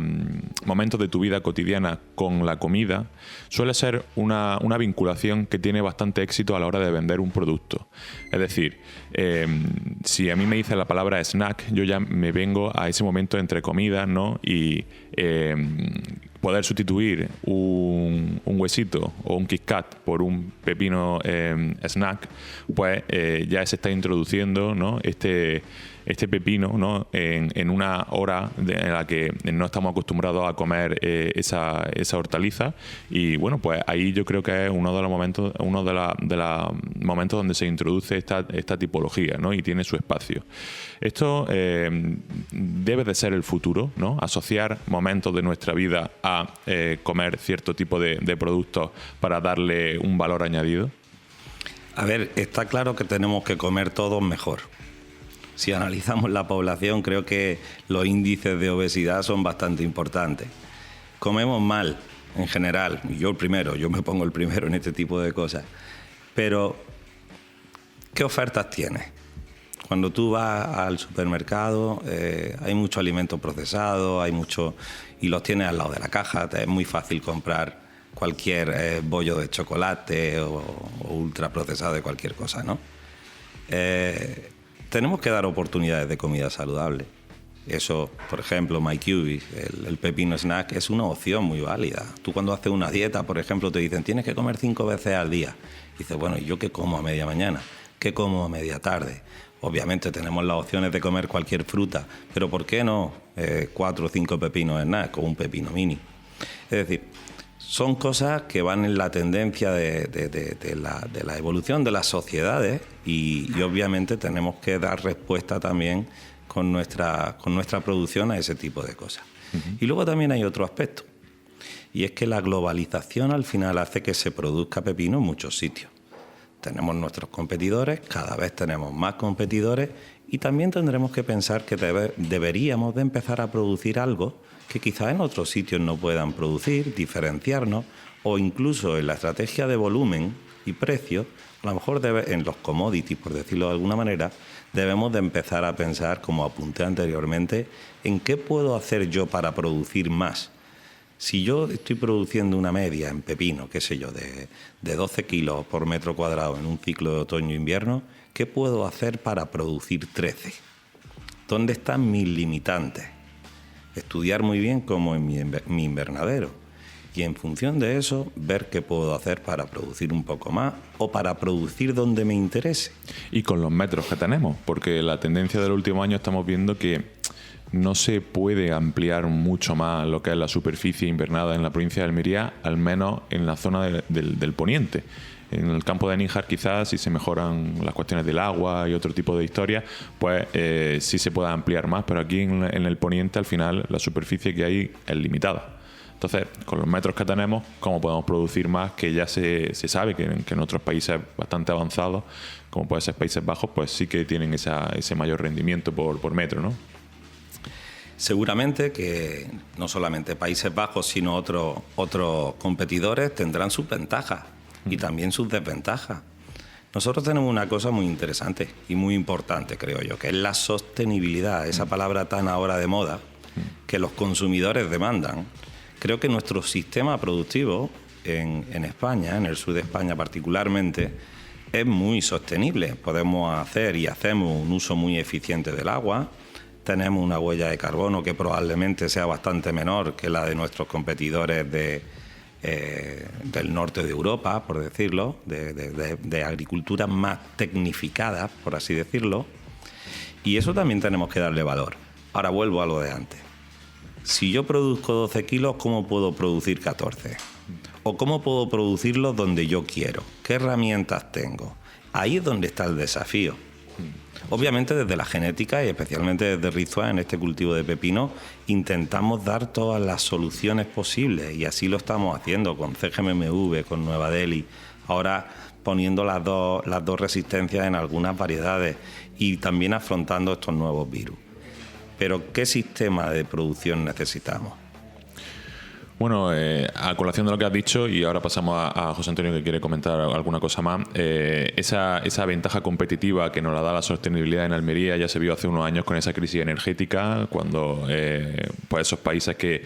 momentos de tu vida cotidiana con la comida, suele ser una vinculación que tiene bastante éxito a la hora de vender un producto. Es decir, si a mí me dice la palabra snack, yo ya me vengo a ese momento entre comidas, ¿no? Y poder sustituir un huesito o un Kit Kat por un pepino snack, pues ya se está introduciendo, ¿no? este pepino, ¿no? en una hora en la que no estamos acostumbrados a comer esa hortaliza, y bueno, pues ahí yo creo que es uno de los momentos donde se introduce esta tipología, ¿no? Y tiene su espacio. Esto debe de ser el futuro, ¿no? Asociar momentos de nuestra vida a comer cierto tipo de productos para darle un valor añadido. A ver, está claro que tenemos que comer todos mejor. Si analizamos la población, creo que los índices de obesidad son bastante importantes. Comemos mal, en general, y yo me pongo el primero en este tipo de cosas. Pero, ¿qué ofertas tienes? Cuando tú vas al supermercado, hay mucho alimento procesado, y los tienes al lado de la caja, es muy fácil comprar cualquier bollo de chocolate o ultraprocesado de cualquier cosa, ¿no? Tenemos que dar oportunidades de comida saludable. Eso, por ejemplo, MyCubis, el pepino snack, es una opción muy válida. Tú cuando haces una dieta, por ejemplo, te dicen tienes que comer 5 veces al día. Y dices, bueno, ¿y yo qué como a media mañana? ¿Qué como a media tarde? Obviamente tenemos las opciones de comer cualquier fruta, pero ¿por qué no 4 o 5 pepinos snack o un pepino mini? Es decir, son cosas que van en la tendencia de la evolución de las sociedades y obviamente tenemos que dar respuesta también con nuestra producción a ese tipo de cosas. Uh-huh. Y luego también hay otro aspecto, y es que la globalización al final hace que se produzca pepino en muchos sitios. Tenemos nuestros competidores, cada vez tenemos más competidores y también tendremos que pensar que deberíamos de empezar a producir algo que quizás en otros sitios no puedan producir, diferenciarnos, o incluso en la estrategia de volumen y precio, a lo mejor en los commodities, por decirlo de alguna manera, debemos de empezar a pensar, como apunté anteriormente, en qué puedo hacer yo para producir más. Si yo estoy produciendo una media en pepino, qué sé yo, de 12 kilos por metro cuadrado en un ciclo de otoño-invierno, ¿qué puedo hacer para producir 13? ¿Dónde están mis limitantes? Estudiar muy bien cómo es mi invernadero y en función de eso ver qué puedo hacer para producir un poco más o para producir donde me interese. Y con los metros que tenemos, porque la tendencia del último año estamos viendo que no se puede ampliar mucho más lo que es la superficie invernada en la provincia de Almería, al menos en la zona del poniente. En el campo de Níjar quizás, si se mejoran las cuestiones del agua y otro tipo de historias, pues sí se pueda ampliar más, pero aquí en el poniente al final la superficie que hay es limitada. Entonces, con los metros que tenemos, ¿cómo podemos producir más? Que ya se sabe que en otros países bastante avanzados, como puede ser Países Bajos, pues sí que tienen ese mayor rendimiento por metro, ¿no? Seguramente que no solamente Países Bajos, sino otros competidores tendrán sus ventajas y también sus desventajas. Nosotros tenemos una cosa muy interesante y muy importante, creo yo, que es la sostenibilidad, esa palabra tan ahora de moda que los consumidores demandan. Creo que nuestro sistema productivo en España, en el sur de España particularmente, es muy sostenible. Podemos hacer y hacemos un uso muy eficiente del agua. Tenemos una huella de carbono que probablemente sea bastante menor que la de nuestros competidores del norte de Europa, por decirlo, de agricultura más tecnificada, por así decirlo. Y eso también tenemos que darle valor. Ahora vuelvo a lo de antes. Si yo produzco 12 kilos, ¿cómo puedo producir 14? ¿O cómo puedo producirlos donde yo quiero? ¿Qué herramientas tengo? Ahí es donde está el desafío. Obviamente desde la genética y especialmente desde Rizwa, en este cultivo de pepino, intentamos dar todas las soluciones posibles y así lo estamos haciendo con CGMMV, con Nueva Delhi, ahora poniendo las dos resistencias en algunas variedades y también afrontando estos nuevos virus. Pero ¿qué sistema de producción necesitamos? Bueno, a colación de lo que has dicho, y ahora pasamos a José Antonio que quiere comentar alguna cosa más, esa ventaja competitiva que nos la da la sostenibilidad en Almería ya se vio hace unos años con esa crisis energética, cuando pues esos países que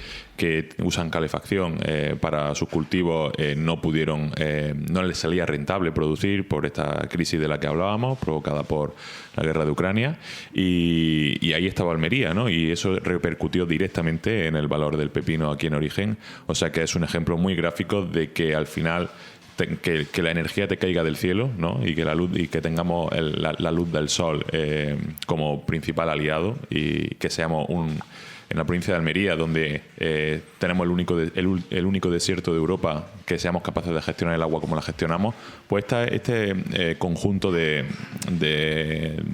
usan calefacción para sus cultivos no les salía rentable producir por esta crisis de la que hablábamos, provocada por la guerra de Ucrania, y ahí estaba Almería, ¿no? Y eso repercutió directamente en el valor del pepino aquí en origen. O sea que es un ejemplo muy gráfico de que al final que la energía te caiga del cielo, ¿no? Y que la luz y que tengamos la luz del sol como principal aliado, y que seamos en la provincia de Almería, donde tenemos el único desierto de Europa, que seamos capaces de gestionar el agua como la gestionamos, pues este conjunto de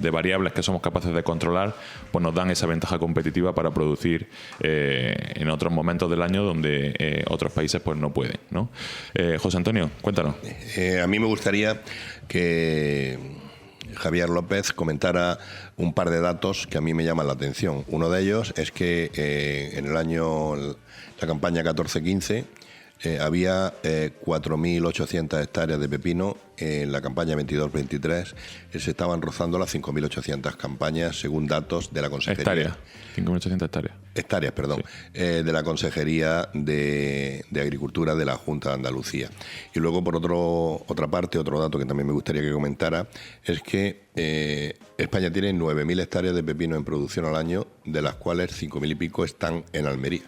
variables que somos capaces de controlar, pues nos dan esa ventaja competitiva para producir en otros momentos del año donde otros países pues no pueden, ¿no? José Antonio, cuéntanos. A mí me gustaría que Javier López comentara un par de datos que a mí me llaman la atención. Uno de ellos es que en la campaña 14-15 había 4.800 hectáreas de pepino. En la campaña 22-23 se estaban rozando las 5.800 campañas, según datos de la Consejería. 5.800 hectáreas. Hectáreas, perdón. Sí. De la Consejería de Agricultura de la Junta de Andalucía. Y luego, por otra parte, otro dato que también me gustaría que comentara, es que España tiene 9.000 hectáreas de pepino en producción al año, de las cuales 5.000 y pico están en Almería.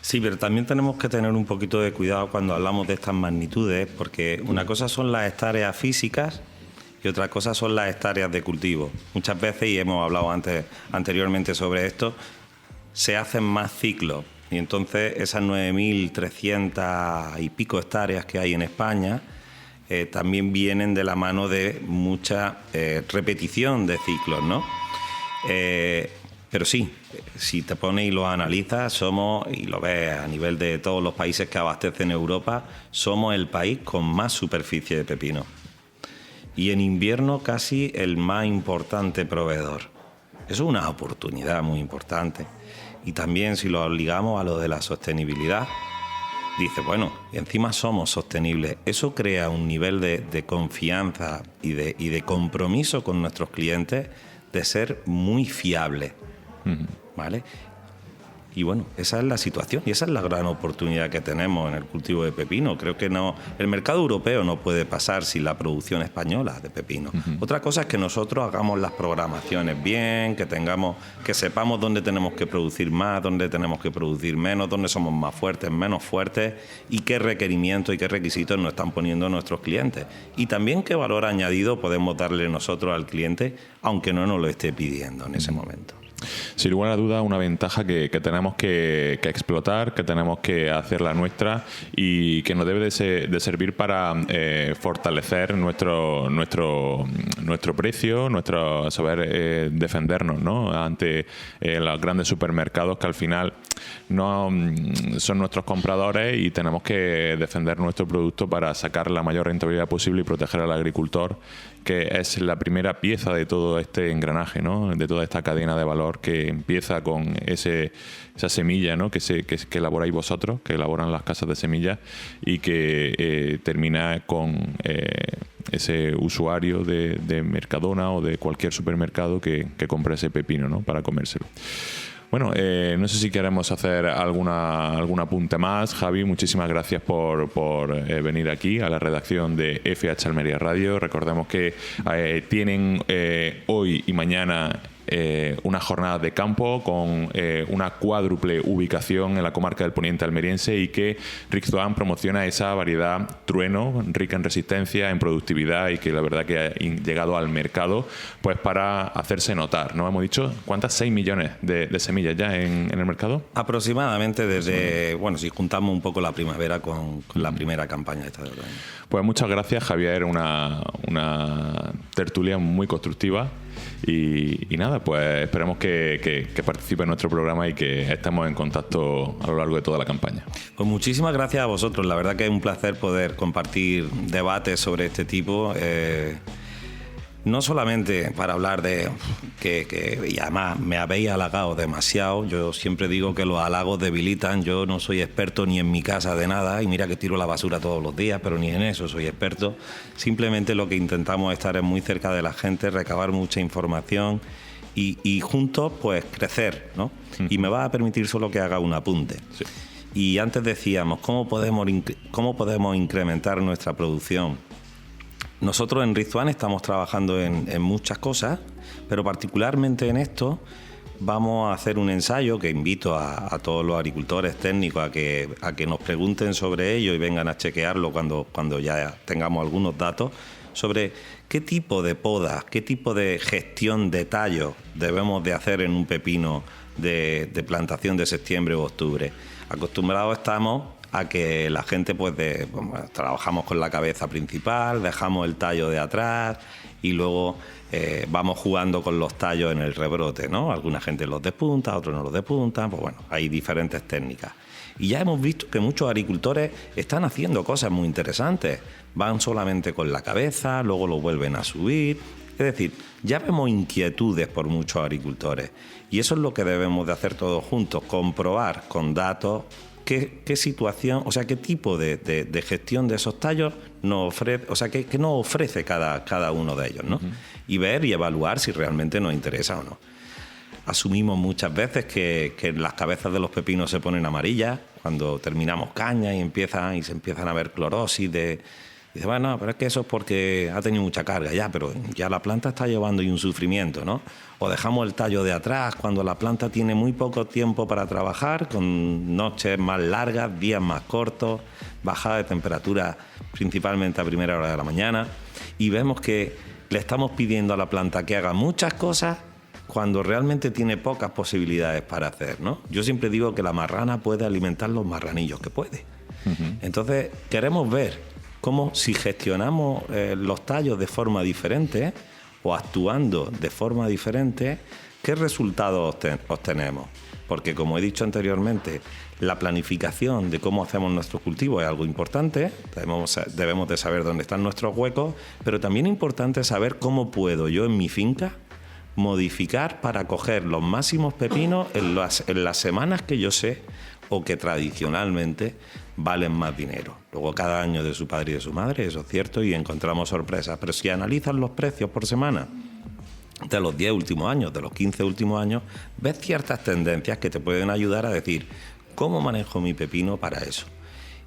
Sí, pero también tenemos que tener un poquito de cuidado cuando hablamos de estas magnitudes, porque una cosa son las hectáreas físicas y otra cosa son las hectáreas de cultivo. Muchas veces, y hemos hablado anteriormente sobre esto, se hacen más ciclos y entonces esas 9.300 y pico hectáreas que hay en España también vienen de la mano de mucha repetición de ciclos, ¿no? Pero sí, si te pones y lo analizas, somos, y lo ves a nivel de todos los países que abastecen Europa, somos el país con más superficie de pepino. Y en invierno casi el más importante proveedor. Eso es una oportunidad muy importante. Y también si lo ligamos a lo de la sostenibilidad, dice, bueno, encima somos sostenibles. Eso crea un nivel de confianza y de compromiso con nuestros clientes de ser muy fiable. ¿Vale? Y bueno, esa es la situación y esa es la gran oportunidad que tenemos en el cultivo de pepino. Creo que el mercado europeo no puede pasar sin la producción española de pepino. Otra cosa es que nosotros hagamos las programaciones bien, que sepamos dónde tenemos que producir más, dónde tenemos que producir menos, dónde somos más fuertes, menos fuertes y qué requerimientos y qué requisitos nos están poniendo nuestros clientes. Y también qué valor añadido podemos darle nosotros al cliente, aunque no nos lo esté pidiendo en ese momento. Sin lugar a duda, una ventaja que tenemos que explotar, que tenemos que hacer la nuestra y que nos debe de servir para fortalecer nuestro precio, nuestro saber defendernos, ¿no?, ante los grandes supermercados que al final no son nuestros compradores y tenemos que defender nuestro producto para sacar la mayor rentabilidad posible y proteger al agricultor, que es la primera pieza de todo este engranaje, ¿no?, de toda esta cadena de valor que empieza con esa semilla, ¿no?, que elaboráis vosotros, que elaboran las casas de semillas y que termina con ese usuario de Mercadona o de cualquier supermercado que compra ese pepino, ¿no?, para comérselo. Bueno, no sé si queremos hacer algún apunte más. Javi, muchísimas gracias por venir aquí a la redacción de FH Almería Radio. Recordemos que tienen hoy y mañana una jornada de campo con una cuádruple ubicación en la comarca del Poniente almeriense y que Riczuan promociona esa variedad trueno, rica en resistencia, en productividad y que la verdad que ha llegado al mercado pues para hacerse notar, ¿no? Hemos dicho, ¿cuántas? 6 millones de semillas ya en el mercado. Aproximadamente desde, bueno, si juntamos un poco la primavera con la primera campaña esta de otro año. Pues muchas gracias, Javier, una tertulia muy constructiva. Y nada, pues esperemos que participe en nuestro programa y que estemos en contacto a lo largo de toda la campaña. Pues muchísimas gracias a vosotros. La verdad que es un placer poder compartir debates sobre este tipo. No solamente para hablar de y además me habéis halagado demasiado. Yo siempre digo que los halagos debilitan. Yo no soy experto ni en mi casa de nada y mira que tiro la basura todos los días, pero ni en eso soy experto. Simplemente lo que intentamos estar es muy cerca de la gente, recabar mucha información y juntos pues crecer, ¿no? Y me va a permitir solo que haga un apunte. Sí. Y antes decíamos, ¿cómo podemos incrementar nuestra producción? Nosotros en Riczuan estamos trabajando en muchas cosas, pero particularmente en esto vamos a hacer un ensayo que invito a todos los agricultores técnicos a que nos pregunten sobre ello y vengan a chequearlo cuando ya tengamos algunos datos sobre qué tipo de poda, qué tipo de gestión de tallo debemos de hacer en un pepino de plantación de septiembre o octubre. Acostumbrados estamos a que la gente trabajamos con la cabeza principal, dejamos el tallo de atrás y luego vamos jugando con los tallos en el rebrote, ¿no? Alguna gente los despunta, otros no los despuntan, pues bueno, hay diferentes técnicas. Y ya hemos visto que muchos agricultores están haciendo cosas muy interesantes. Van solamente con la cabeza, luego lo vuelven a subir. Es decir, ya vemos inquietudes por muchos agricultores. Y eso es lo que debemos de hacer todos juntos, comprobar con datos qué situación, o sea, qué tipo de gestión de esos tallos nos ofrece, o sea, qué nos ofrece cada uno de ellos, ¿no? Y ver y evaluar si realmente nos interesa o no. Asumimos muchas veces que las cabezas de los pepinos se ponen amarillas cuando terminamos caña y se empiezan a ver clorosis dice, bueno, pero es que eso es porque ha tenido mucha carga pero ya la planta está llevando un sufrimiento, ¿no? O dejamos el tallo de atrás cuando la planta tiene muy poco tiempo para trabajar, con noches más largas, días más cortos, bajada de temperatura principalmente a primera hora de la mañana, y vemos que le estamos pidiendo a la planta que haga muchas cosas cuando realmente tiene pocas posibilidades para hacer, ¿no? Yo siempre digo que la marrana puede alimentar los marranillos que puede. Entonces, queremos ver cómo si gestionamos los tallos de forma diferente o actuando de forma diferente, ¿qué resultados obtenemos? Porque, como he dicho anteriormente, la planificación de cómo hacemos nuestros cultivos es algo importante. Debemos de saber dónde están nuestros huecos, pero también es importante saber cómo puedo yo en mi finca modificar para coger los máximos pepinos en las semanas que yo sé o que tradicionalmente valen más dinero. Luego cada año de su padre y de su madre, eso es cierto, y encontramos sorpresas. Pero si analizan los precios por semana de los 10 últimos años, de los 15 últimos años, ves ciertas tendencias que te pueden ayudar a decir cómo manejo mi pepino para eso.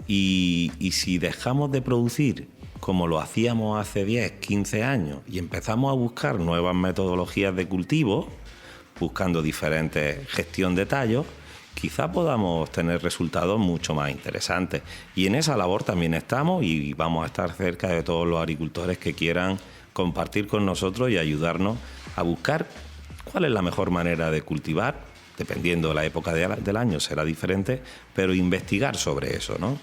Y si dejamos de producir como lo hacíamos hace 10, 15 años y empezamos a buscar nuevas metodologías de cultivo, buscando diferentes gestión de tallos, quizá podamos tener resultados mucho más interesantes. Y en esa labor también estamos y vamos a estar cerca de todos los agricultores que quieran compartir con nosotros y ayudarnos a buscar cuál es la mejor manera de cultivar. Dependiendo de la época del año será diferente, pero investigar sobre eso, ¿no?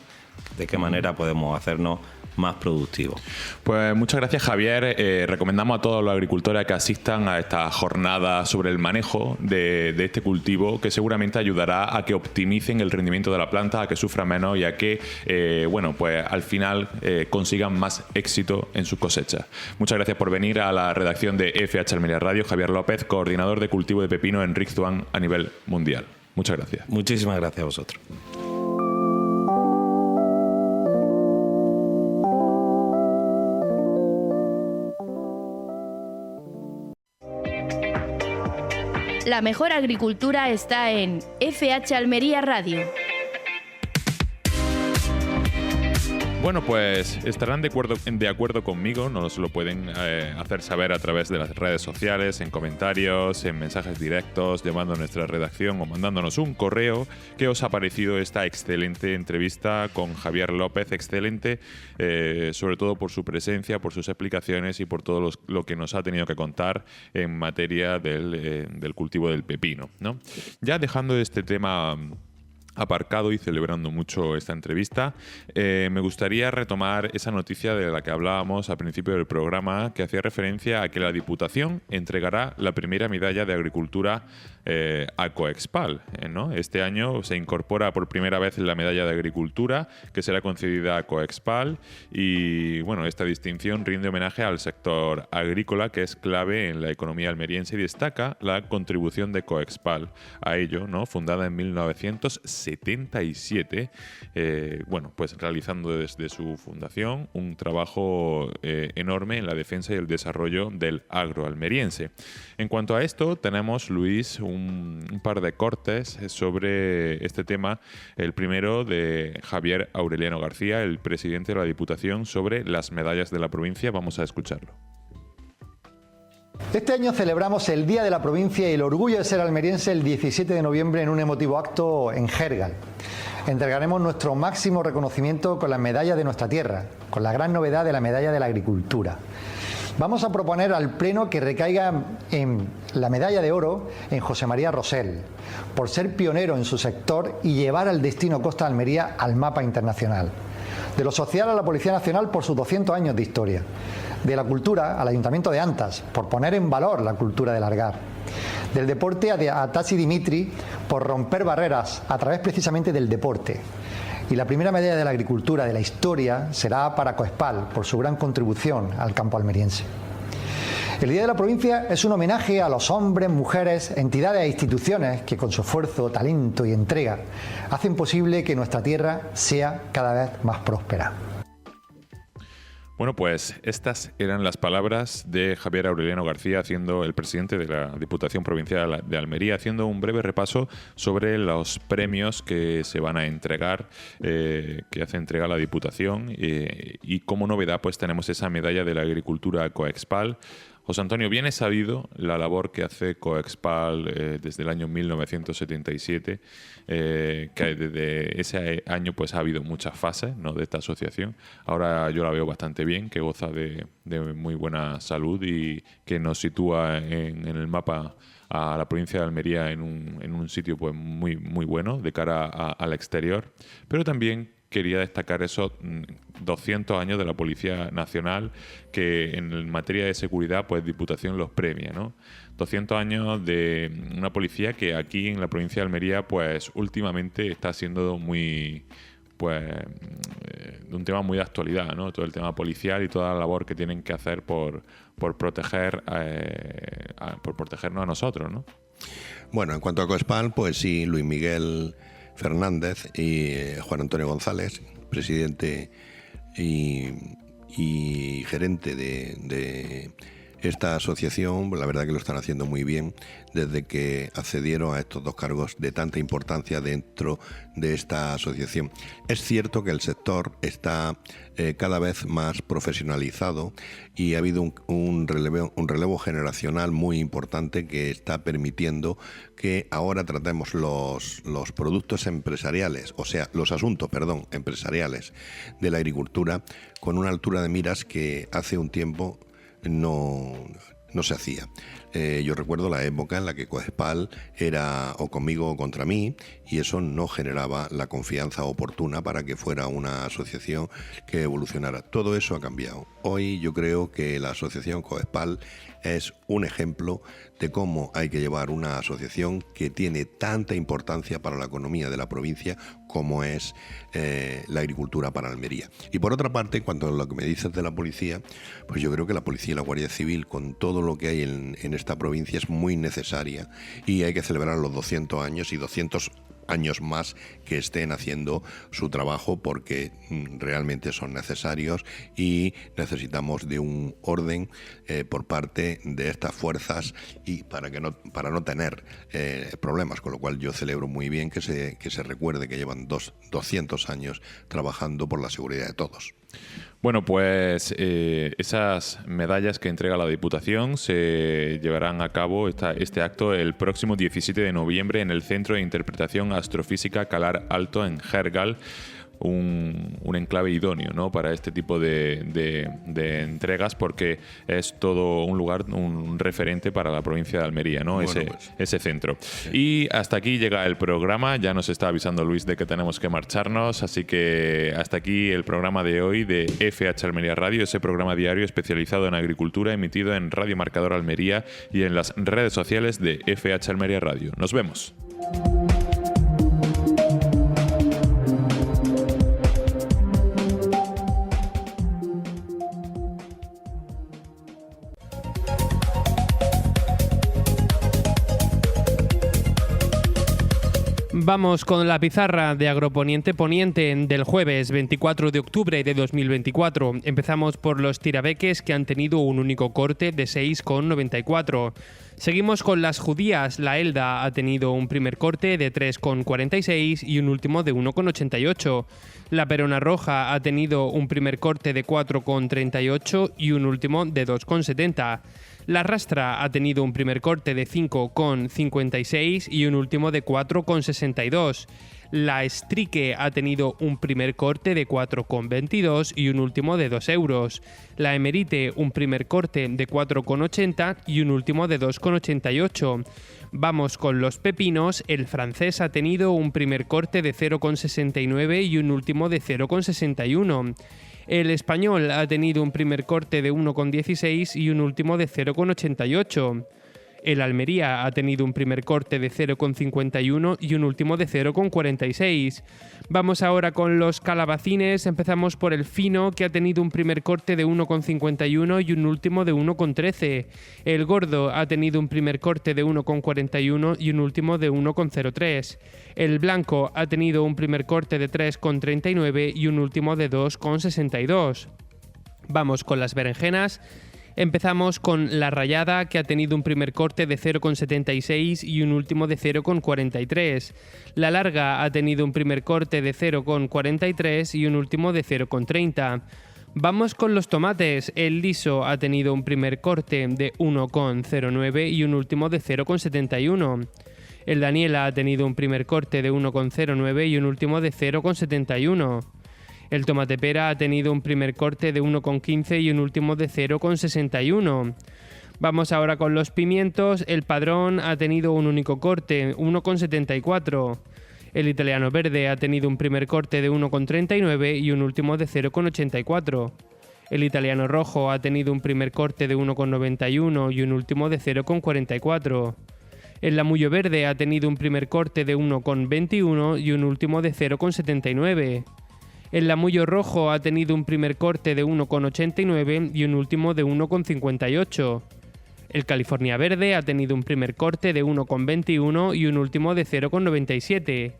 De qué manera podemos hacernos más productivos. Pues muchas gracias, Javier. Recomendamos a todos los agricultores que asistan a esta jornada sobre el manejo de este cultivo, que seguramente ayudará a que optimicen el rendimiento de la planta, a que sufra menos y a que pues al final consigan más éxito en sus cosechas. Muchas gracias por venir a la redacción de FH Almería Radio. Javier López, coordinador de cultivo de pepino en Ric Xuan a nivel mundial. Muchas gracias. Muchísimas gracias a vosotros. La mejor agricultura está en FH Almería Radio. Bueno, pues estarán de acuerdo conmigo, nos lo pueden hacer saber a través de las redes sociales, en comentarios, en mensajes directos, llamando a nuestra redacción o mandándonos un correo. ¿Qué os ha parecido esta excelente entrevista con Javier López? Excelente, sobre todo por su presencia, por sus explicaciones y por todo lo que nos ha tenido que contar en materia del cultivo del pepino, ¿no? Ya dejando este tema aparcado y celebrando mucho esta entrevista, me gustaría retomar esa noticia de la que hablábamos al principio del programa, que hacía referencia a que la Diputación entregará la primera medalla de agricultura a Coexpal, ¿no? Este año se incorpora por primera vez la medalla de agricultura, que será concedida a Coexpal, y bueno, esta distinción rinde homenaje al sector agrícola, que es clave en la economía almeriense, y destaca la contribución de Coexpal a ello, ¿no? Fundada en 1977, pues realizando desde su fundación un trabajo enorme en la defensa y el desarrollo del agro almeriense. En cuanto a esto, tenemos, Luis, un par de cortes sobre este tema. El primero de Javier Aureliano García, el presidente de la Diputación, sobre las medallas de la provincia. Vamos a escucharlo. Este año celebramos el Día de la Provincia y el orgullo de ser almeriense el 17 de noviembre en un emotivo acto en Jergal. Entregaremos nuestro máximo reconocimiento con las medallas de nuestra tierra, con la gran novedad de la medalla de la agricultura. Vamos a proponer al Pleno que recaiga en la medalla de oro en José María Rosell, por ser pionero en su sector y llevar al destino Costa de Almería al mapa internacional. De lo social a la Policía Nacional por sus 200 años de historia. De la cultura al Ayuntamiento de Antas, por poner en valor la cultura del Algar. Del deporte a Tasi Dimitri, por romper barreras a través precisamente del deporte. Y la primera medalla de la agricultura de la historia será para Coexpal, por su gran contribución al campo almeriense. El Día de la Provincia es un homenaje a los hombres, mujeres, entidades e instituciones que con su esfuerzo, talento y entrega hacen posible que nuestra tierra sea cada vez más próspera. Bueno, pues estas eran las palabras de Javier Aureliano García, el presidente de la Diputación Provincial de Almería, haciendo un breve repaso sobre los premios que se van a entregar, que hace entrega la Diputación, y como novedad pues tenemos esa medalla de la agricultura Coexpal. José Antonio, bien es sabido la labor que hace Coexpal desde el año 1977, que desde ese año pues ha habido muchas fases, ¿no?, de esta asociación. Ahora yo la veo bastante bien, que goza de muy buena salud y que nos sitúa en el mapa a la provincia de Almería en un sitio pues muy, muy bueno de cara al exterior. Pero también quería destacar esos 200 años de la Policía Nacional, que en materia de seguridad pues Diputación los premia, ¿no? 200 años de una policía que aquí en la provincia de Almería pues últimamente está siendo muy un tema muy de actualidad, ¿no? Todo el tema policial y toda la labor que tienen que hacer por protegernos a nosotros, ¿no? Bueno, en cuanto a Coexpal, pues sí, Luis Miguel Fernández y Juan Antonio González, presidente y gerente de esta asociación, la verdad que lo están haciendo muy bien desde que accedieron a estos dos cargos de tanta importancia dentro de esta asociación. Es cierto que el sector está cada vez más profesionalizado y ha habido un relevo generacional muy importante que está permitiendo que ahora tratemos los productos empresariales, o sea, los asuntos, empresariales de la agricultura con una altura de miras que hace un tiempo no se hacía. Yo recuerdo la época en la que Coespal era o conmigo o contra mí, y eso no generaba la confianza oportuna para que fuera una asociación que evolucionara. Todo eso ha cambiado. Hoy yo creo que la asociación Coespal es un ejemplo de cómo hay que llevar una asociación que tiene tanta importancia para la economía de la provincia como es la agricultura para Almería. Y por otra parte, en cuanto a lo que me dices de la policía, pues yo creo que la policía y la Guardia Civil, con todo lo que hay en esta provincia, es muy necesaria, y hay que celebrar los 200 años y 200 años más que estén haciendo su trabajo, porque realmente son necesarios y necesitamos de un orden por parte de estas fuerzas y para no tener problemas, con lo cual yo celebro muy bien que se recuerde que llevan 200 años trabajando por la seguridad de todos. Bueno, pues esas medallas que entrega la Diputación se llevarán a cabo este acto el próximo 17 de noviembre en el Centro de Interpretación Astrofísica Calar Alto en Gergal, un enclave idóneo, ¿no?, para este tipo de entregas, porque es todo un lugar, un referente para la provincia de Almería, ¿no? Bueno, ese centro. Sí. Y hasta aquí llega el programa. Ya nos está avisando Luis de que tenemos que marcharnos, así que hasta aquí el programa de hoy de FH Almería Radio, ese programa diario especializado en agricultura, emitido en Radio Marcador Almería y en las redes sociales de FH Almería Radio. Nos vemos. Vamos con la pizarra de Agroponiente Poniente del jueves 24 de octubre de 2024. Empezamos por los tirabeques, que han tenido un único corte de 6,94. Seguimos con las judías. La Elda ha tenido un primer corte de 3,46 y un último de 1,88. La Perona Roja ha tenido un primer corte de 4,38 y un último de 2,70. La Rastra ha tenido un primer corte de 5,56 y un último de 4,62. La Estrique ha tenido un primer corte de 4,22 y un último de 2 euros. La Emerite un primer corte de 4,80 y un último de 2,88. Vamos con los pepinos. El Francés ha tenido un primer corte de 0,69 y un último de 0,61. El Español ha tenido un primer corte de 1,16 y un último de 0,88. El Almería ha tenido un primer corte de 0,51 y un último de 0,46. Vamos ahora con los calabacines. Empezamos por el Fino, que ha tenido un primer corte de 1,51 y un último de 1,13. El Gordo ha tenido un primer corte de 1,41 y un último de 1,03. El Blanco ha tenido un primer corte de 3,39 y un último de 2,62. Vamos con las berenjenas. Empezamos con la Rayada, que ha tenido un primer corte de 0,76 y un último de 0,43. La Larga ha tenido un primer corte de 0,43 y un último de 0,30. Vamos con los tomates. El Liso ha tenido un primer corte de 1,09 y un último de 0,71. El Daniela ha tenido un primer corte de 1,09 y un último de 0,71. El tomate pera ha tenido un primer corte de 1,15 y un último de 0,61. Vamos ahora con los pimientos. El Padrón ha tenido un único corte, 1,74. El Italiano Verde ha tenido un primer corte de 1,39 y un último de 0,84. El Italiano Rojo ha tenido un primer corte de 1,91 y un último de 0,44. El Lamullo Verde ha tenido un primer corte de 1,21 y un último de 0,79. El Lamullo Rojo ha tenido un primer corte de 1,89 y un último de 1,58. El California Verde ha tenido un primer corte de 1,21 y un último de 0,97.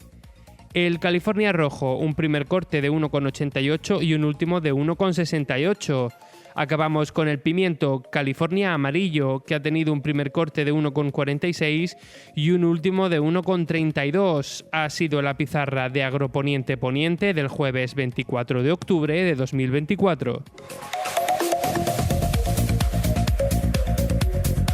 El California rojo, un primer corte de 1,88 y un último de 1,68. Acabamos con el pimiento California amarillo, que ha tenido un primer corte de 1,46 y un último de 1,32. Ha sido la pizarra de Agroponiente Poniente del jueves 24 de octubre de 2024.